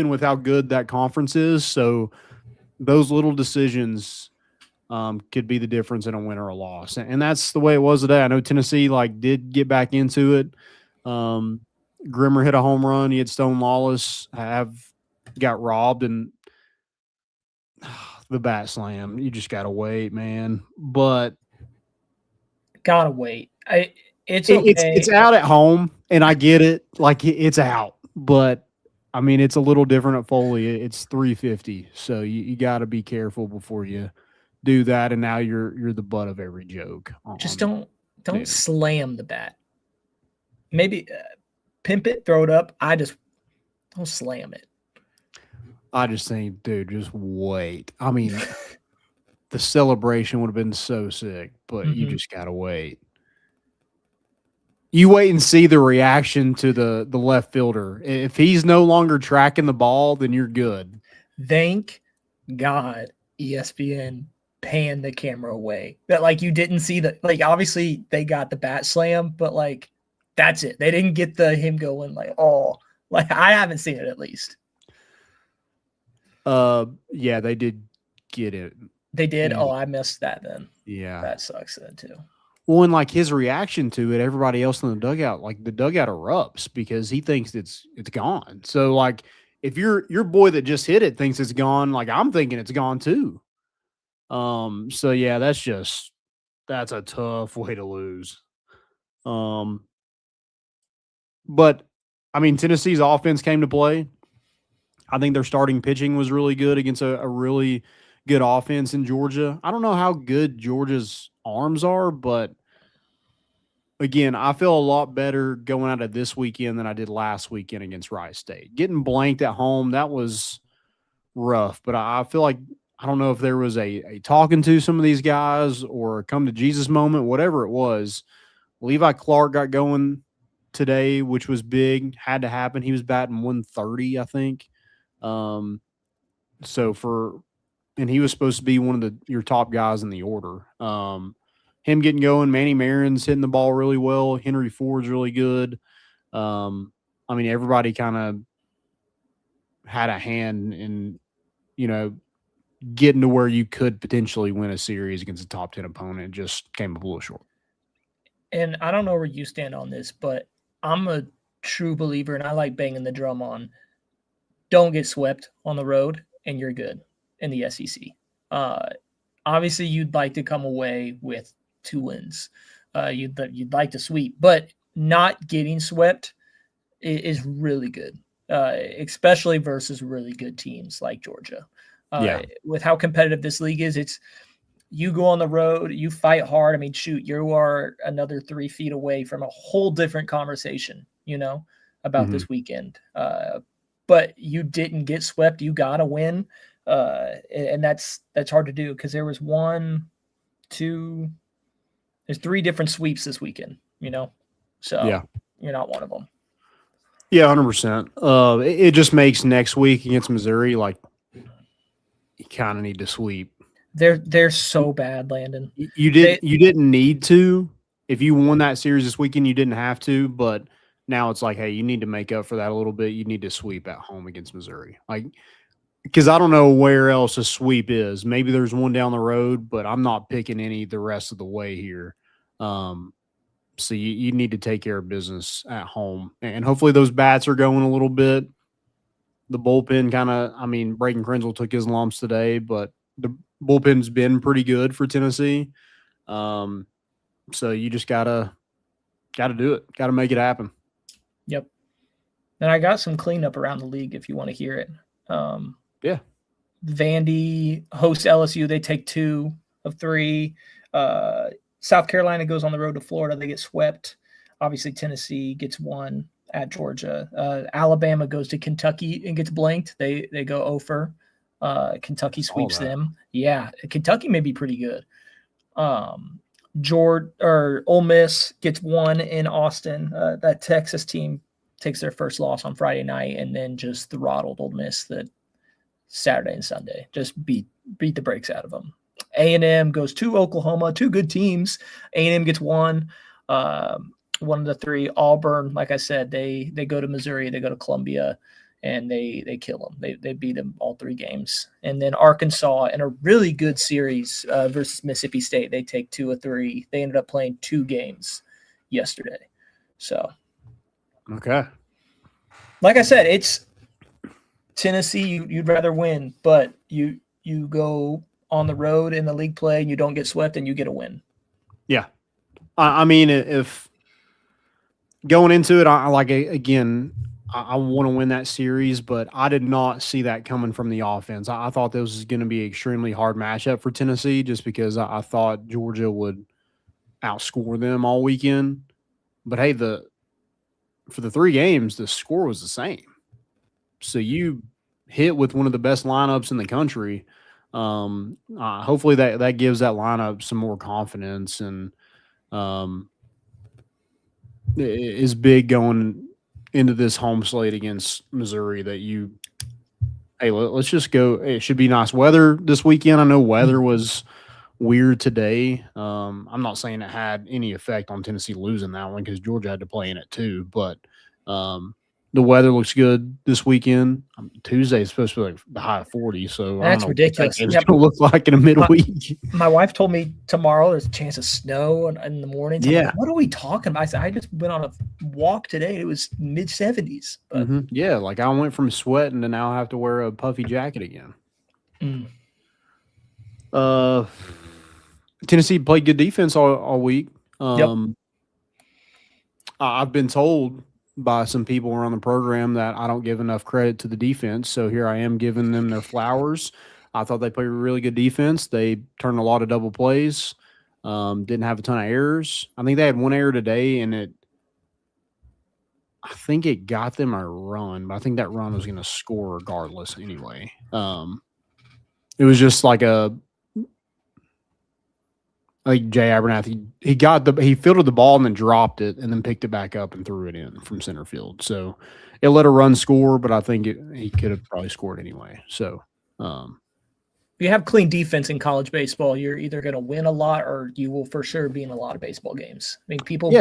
with how good that conference is. So those little decisions could be the difference in a win or a loss. And that's the way it was today. I know Tennessee did get back into it. Grimmer hit a home run. He had Stone Lawless got robbed, and the bat slam. You just gotta wait, man. But gotta wait. It's okay. It's out at home, and I get it. Like it's out, but I mean it's a little different at Foley. It's 350, so you got to be careful before you do that. And now you're the butt of every joke. Just don't slam the bat. Maybe pimp it, throw it up. Don't slam it. I just think, dude, just wait. I mean, the celebration would have been so sick, but you just got to wait. You wait and see the reaction to the left fielder. If he's no longer tracking the ball, then you're good. Thank God ESPN panned the camera away. That you didn't see that. Obviously they got the bat slam, but that's it. They didn't get him going I haven't seen it at least. Yeah, they did get it. They did. Yeah. Oh, I missed that then. Yeah, that sucks then too. Well, and his reaction to it, everybody else in the dugout, the dugout erupts because he thinks it's gone. So if your boy that just hit it thinks it's gone, I'm thinking it's gone too. So yeah, that's a tough way to lose. But I mean, Tennessee's offense came to play. I think their starting pitching was really good against a really good offense in Georgia. I don't know how good Georgia's arms are, but again, I feel a lot better going out of this weekend than I did last weekend against Rice State. Getting blanked at home, that was rough, but I feel I don't know if there was a talking to some of these guys or a come to Jesus moment, whatever it was. Levi Clark got going today, which was big. Had to happen. He was batting 130, I think. And he was supposed to be one of your top guys in the order. Him getting going, Manny Marin's hitting the ball really well. Henry Ford's really good. Everybody kind of had a hand in, getting to where you could potentially win a series against a top 10 opponent. It just came up a little short. And I don't know where you stand on this, but I'm a true believer, and I like banging the drum on, don't get swept on the road, and you're good in the SEC. Obviously, you'd like to come away with 2 wins. You'd like to sweep, but not getting swept is really good, especially versus really good teams like Georgia. With how competitive this league is, it's you go on the road, you fight hard. I mean, shoot, you are another 3 feet away from a whole different conversation, about this weekend. But you didn't get swept. You got to win. And that's hard to do because there was there's 3 different sweeps this weekend, so you're not one of them. Yeah, 100%. It just makes next week against Missouri, like, you kind of need to sweep. They're so bad, Landon. You didn't need to. If you won that series this weekend, you didn't have to, but now it's like, hey, you need to make up for that a little bit. You need to sweep at home against Missouri. Like, because I don't know where else a sweep is. Maybe there's one down the road, but I'm not picking any the rest of the way here. So you need to take care of business at home. And hopefully those bats are going a little bit. The bullpen Braden Krenzel took his lumps today, but the bullpen's been pretty good for Tennessee. So you just gotta do it. Gotta make it happen. Yep. And I got some cleanup around the league if you want to hear it. Yeah. Vandy hosts LSU. They take 2 of 3. South Carolina goes on the road to Florida. They get swept. Obviously, Tennessee gets 1 at Georgia. Alabama goes to Kentucky and gets blanked. They go over. Kentucky sweeps them. Yeah, Kentucky may be pretty good. Ole Miss gets 1 in Austin. That Texas team takes their first loss on Friday night and then just throttled Ole Miss the Saturday and Sunday. Just beat the brakes out of them. A&M goes to Oklahoma, 2 good teams. A&M gets 1. 1 of the 3. Auburn, like I said, they go to Missouri, they go to Columbia, and they kill them. They beat them all 3 games. And then Arkansas, in a really good series versus Mississippi State, they take 2 of 3. They ended up playing 2 games yesterday. So, okay. Like I said, it's Tennessee. You'd rather win, but you go on the road in the league play and you don't get swept and you get a win. Yeah. If going into it, I want to win that series, but I did not see that coming from the offense. I thought this was going to be an extremely hard matchup for Tennessee just because I thought Georgia would outscore them all weekend. But hey, for the 3 games, the score was the same. So you hit with one of the best lineups in the country. Hopefully that gives that lineup some more confidence and is big going into this home slate against Missouri that let's just go. It should be nice weather this weekend. I know weather was weird today. I'm not saying it had any effect on Tennessee losing that one because Georgia had to play in it too, but the weather looks good this weekend. Tuesday is supposed to be like the high of 40, so that's I don't know ridiculous. What it's going to look like in a midweek. My wife told me tomorrow there's a chance of snow in the morning. So I'm like, what are we talking about? I said, I just went on a walk today. It was mid-70s. But yeah, like I went from sweating to now I have to wear a puffy jacket again. Tennessee played good defense all week. I've been told by some people around the program that I don't give enough credit to the defense. So here I am giving them their flowers. I thought they played really good defense. They turned a lot of double plays, didn't have a ton of errors. I think they had 1 error today, and I think it got them a run, but I think that run was going to score regardless anyway. It was just like Like Jay Abernathy, he fielded the ball and then dropped it and then picked it back up and threw it in from center field. So it let a run score, but I think he could have probably scored anyway. So if you have clean defense in college baseball, you're either going to win a lot or you will for sure be in a lot of baseball games. I mean, people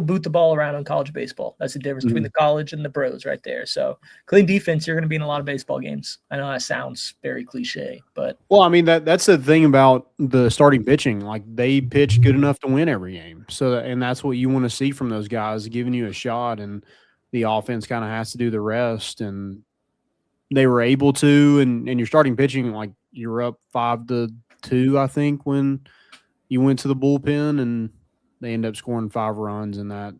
boot the ball around in college baseball. That's the difference between the college and the pros right there. So clean defense, you're going to be in a lot of baseball games. I know that sounds very cliche, but well, I mean that's the thing about the starting pitching. Like they pitch good enough to win every game. So and that's what you want to see from those guys, giving you a shot, and the offense kind of has to do the rest. And they were able to, and you're starting pitching like you're up 5-2, I think, when you went to the bullpen, and they end up scoring 5 runs in that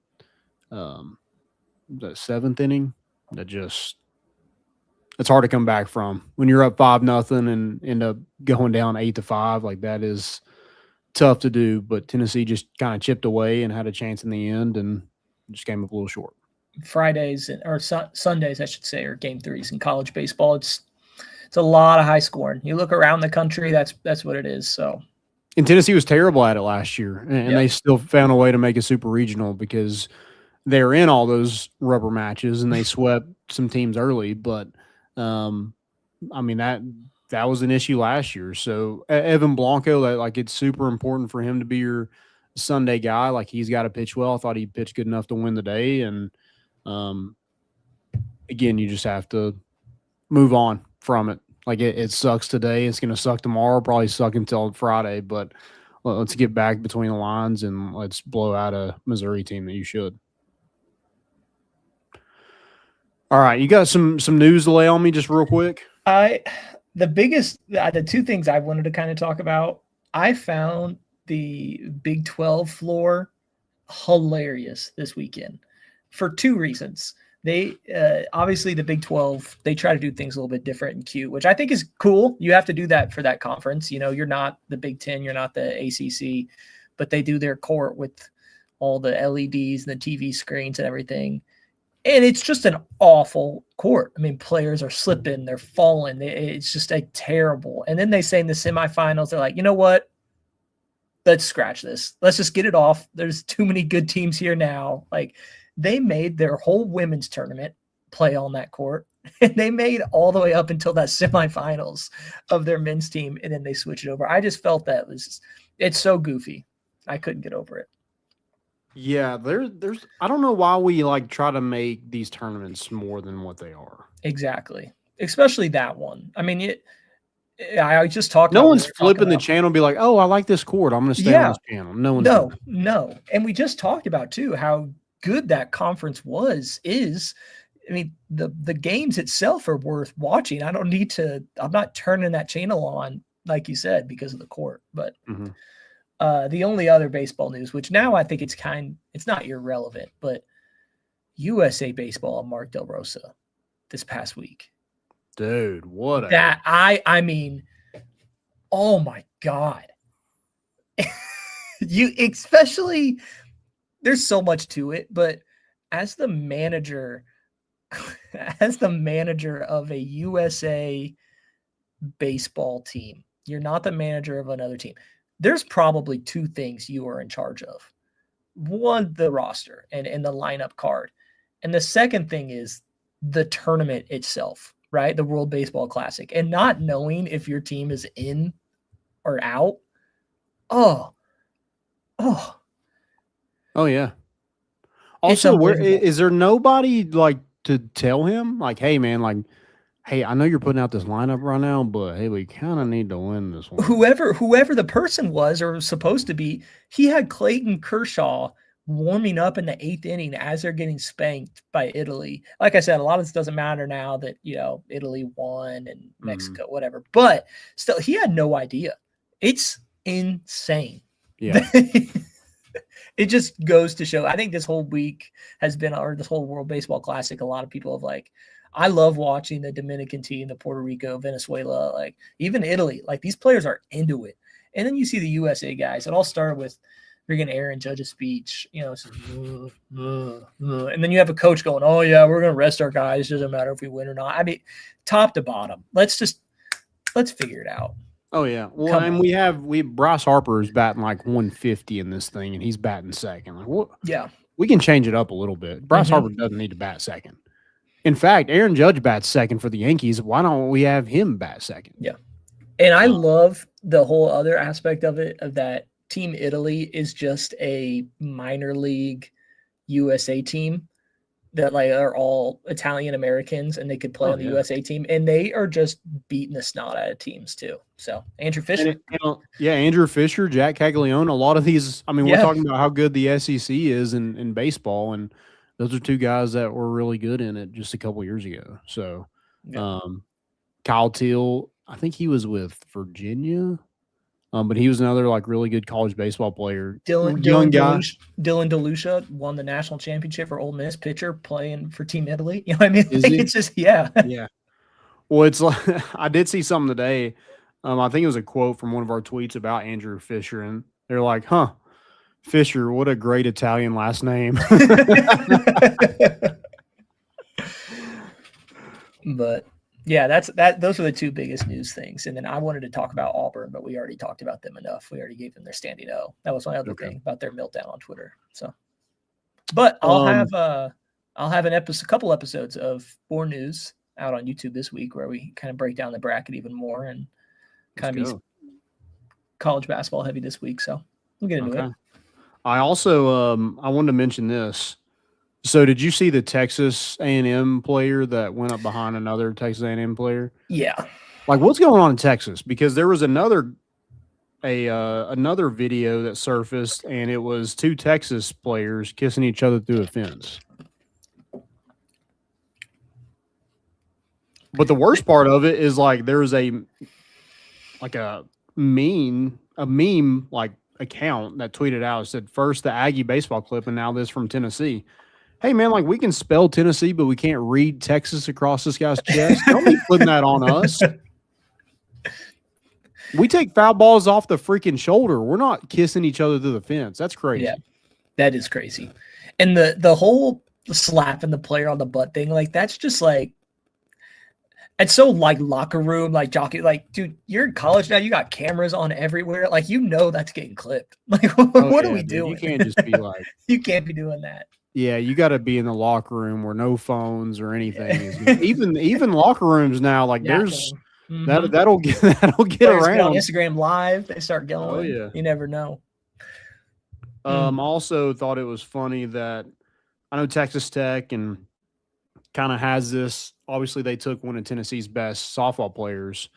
the 7th inning. It's hard to come back from when you're up 5-0 and end up going down 8-5. Like that is tough to do, but Tennessee just kind of chipped away and had a chance in the end and just came up a little short. Fridays or Sundays, I should say, or game 3s in college baseball. It's a lot of high scoring. You look around the country, that's what it is. So, and Tennessee was terrible at it last year, and they still found a way to make a super regional because they're in all those rubber matches and they swept some teams early. But I mean that was an issue last year. So Evan Blanco, like it's super important for him to be your Sunday guy. Like he's got to pitch well. I thought he pitched good enough to win the day, and again, you just have to move on from it. Like it sucks today. It's going to suck tomorrow, probably suck until Friday, but let's get back between the lines and let's blow out a Missouri team that you should. All right. You got some news to lay on me just real quick? The 2 things I wanted to kind of talk about, I found the Big 12 floor hilarious this weekend for 2 reasons. They obviously the Big 12, they try to do things a little bit different in Q, which I think is cool. You have to do that for that conference. You know, you're not the Big 10, you're not the ACC, but they do their court with all the LEDs and the TV screens and everything. And it's just an awful court. I mean, players are slipping, they're falling. It's just terrible. And then they say in the semifinals, they're like, you know what? Let's scratch this. Let's just get it off. There's too many good teams here now. Like, they made their whole women's tournament play on that court. And they made all the way up until that semifinals of their men's team, and then they switched it over. I just felt it's so goofy. I couldn't get over it. Yeah, there's I don't know why we like try to make these tournaments more than what they are. Exactly. Especially that one. I mean, I just talked. No one's flipping the channel and be like, "Oh, I like this court. I'm going to stay on this channel." No. And we just talked about too how good that conference is. I mean, the games itself are worth watching. I'm not turning that channel on, like you said, because of the court. But the only other baseball news, which now I think it's not irrelevant, but USA Baseball and Mark Del Rosa this past week. Dude, what I mean, oh my God. Especially there's so much to it, but as the manager of a USA baseball team, you're not the manager of another team. There's probably 2 things you are in charge of. One, the roster and the lineup card. And the second thing is the tournament itself, right? The World Baseball Classic. And not knowing if your team is in or out. Oh yeah. Also, is there nobody like to tell him like, hey man, like, hey, I know you're putting out this lineup right now, but hey, we kind of need to win this one. Whoever the person was or was supposed to be, he had Clayton Kershaw warming up in the 8th inning as they're getting spanked by Italy. Like I said, a lot of this doesn't matter now that, Italy won and Mexico, whatever. But still, he had no idea. It's insane. Yeah. It just goes to show. I think this whole week has been, or this whole World Baseball Classic, a lot of people have like, I love watching the Dominican team, the Puerto Rico, Venezuela, like even Italy. Like these players are into it. And then you see the USA guys. It all started with freaking Aaron Judge's speech, it's just, and then you have a coach going, oh yeah, we're going to rest our guys. Doesn't matter if we win or not. I mean, top to bottom, let's figure it out. Oh yeah. Well, and we Bryce Harper is batting like 150 in this thing, and he's batting second. Like, what? Yeah. We can change it up a little bit. Bryce Harper doesn't need to bat second. In fact, Aaron Judge bats second for the Yankees. Why don't we have him bat second? Yeah. And I love the whole other aspect of it, of that Team Italy is just a minor league USA team that like are all Italian Americans, and they could play on the USA team, and they are just beating the snot out of teams too. So Andrew Fisher, Andrew Fisher, Jack Caglione, a lot of these. I mean, we're talking about how good the SEC is in baseball, and those are two guys that were really good in it just a couple years ago. So, Kyle Teal, I think he was with Virginia. But he was another like really good college baseball player. Dylan DeLucia won the national championship for Ole Miss, pitcher playing for Team Italy. You know what I mean? Like, it's just yeah. Well, it's like I did see something today. I think it was a quote from one of our tweets about Andrew Fisher, and they're like, "Huh, Fisher, what a great Italian last name." But yeah, those are the two biggest news things. And then I wanted to talk about Auburn, but we already talked about them enough. We already gave them their standing O. That was my other thing about their meltdown on Twitter. So, but I'll have a couple episodes of Born News out on YouTube this week where we kind of break down the bracket even more and kind of be college basketball heavy this week. So we'll get into it. I also I wanted to mention this. So did you see the Texas A&M player that went up behind another Texas A&M player? Yeah. Like, what's going on in Texas? Because there was another video that surfaced, and it was two Texas players kissing each other through a fence. But the worst part of it is like there was a meme like account that tweeted out, said first the Aggie baseball clip and now this from Tennessee. Hey man, like we can spell Tennessee, but we can't read Texas across this guy's chest. Don't be putting that on us. We take foul balls off the freaking shoulder. We're not kissing each other through the fence. That's crazy. Yeah, that is crazy. And the whole slapping the player on the butt thing, like that's just like, it's so like locker room, like jockey, like dude, you're in college now. You got cameras on everywhere. Like that's getting clipped. Like what are we doing? You can't just be like, you can't be doing that. Yeah, you got to be in the locker room where no phones or anything is. even locker rooms now, like there's that'll get around. On Instagram Live, they start going. Oh yeah, you never know. Also thought it was funny that I know Texas Tech and kind of has this. Obviously, they took one of Tennessee's best softball players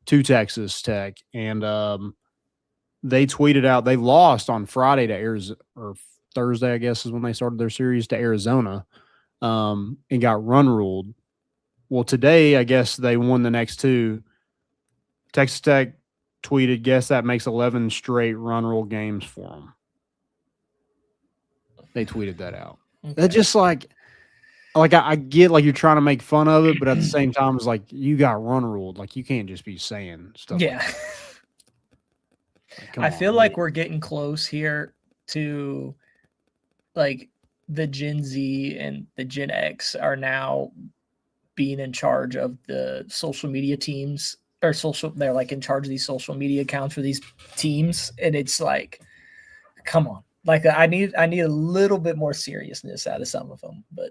to Texas Tech, and they tweeted out they lost on Friday to Arizona, or Thursday, I guess, is when they started their series, to Arizona, and got run ruled. Well, today, I guess they won the next two. Texas Tech tweeted, guess that makes 11 straight run rule games for them. They tweeted that out. Okay. That's just like I get like you're trying to make fun of it, but at the same time, it's like you got run ruled. Like you can't just be saying stuff. Yeah. I feel like we're getting close here to like the Gen Z and the Gen X are now being in charge of the social media teams or they're like in charge of these social media accounts for these teams. And it's like, come on, like I need a little bit more seriousness out of some of them, but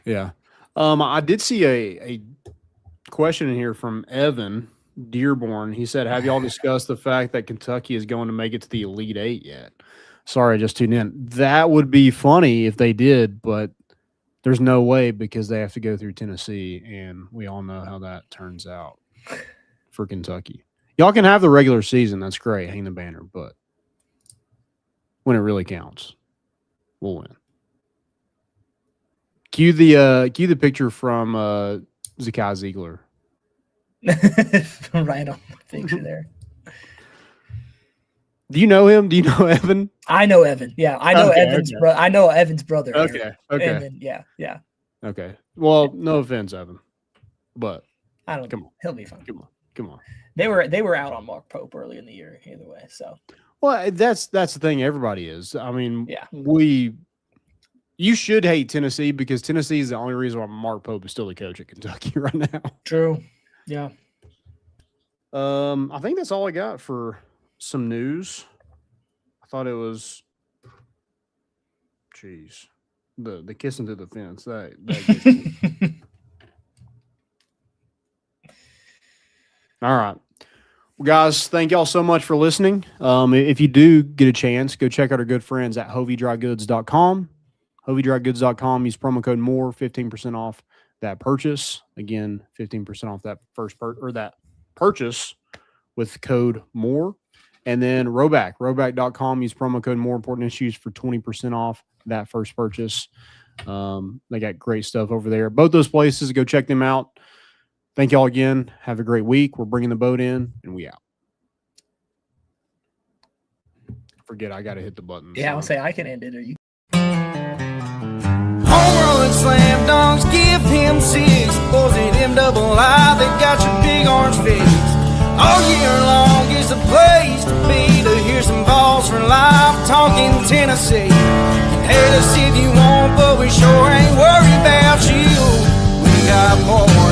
yeah. I did see a question in here from Evan Dearborn. He said, have y'all discussed the fact that Kentucky is going to make it to the Elite Eight yet? Sorry, I just tuned in. That would be funny if they did, but there's no way because they have to go through Tennessee, and we all know how that turns out for Kentucky. Y'all can have the regular season. That's great. Hang the banner. But when it really counts, we'll win. Cue the picture from Zakai Ziegler. Right on the picture there. Do you know him? Do you know Evan? I know Evan. Yeah, I know Evan's brother. I know Evan's brother. Okay. Evan, yeah. Okay. Well, no offense, Evan, but I don't. Come on, he'll be fine. Come on. They were out on Mark Pope early in the year, either way. So. Well, that's the thing. Everybody is. I mean, yeah. You should hate Tennessee because Tennessee is the only reason why Mark Pope is still the coach at Kentucky right now. True. Yeah. I think that's all I got for some news. I thought it was, geez, the kissing to the fence. That gets me. All right. Well, guys, thank y'all so much for listening. If you do get a chance, go check out our good friends at hoviedrygoods.com. hoviedrygoods.com. Use promo code MORE, 15% off that purchase. Again, 15% off that that purchase with code MORE. And then roback.com. Use promo code MORE important issues for 20% off that first purchase. They got great stuff over there. Both those places, go check them out. Thank y'all again. Have a great week. We're bringing the boat in, and we out. Forget I got to hit the button. Yeah, I'll say I can end it. Or you? Home run, slam dunks, give him 6. Boys at MII, they got your big orange face. All year long is the place to be to hear some Vols for life talking Tennessee. You can hate us if you want, but we sure ain't worried about you. We got more.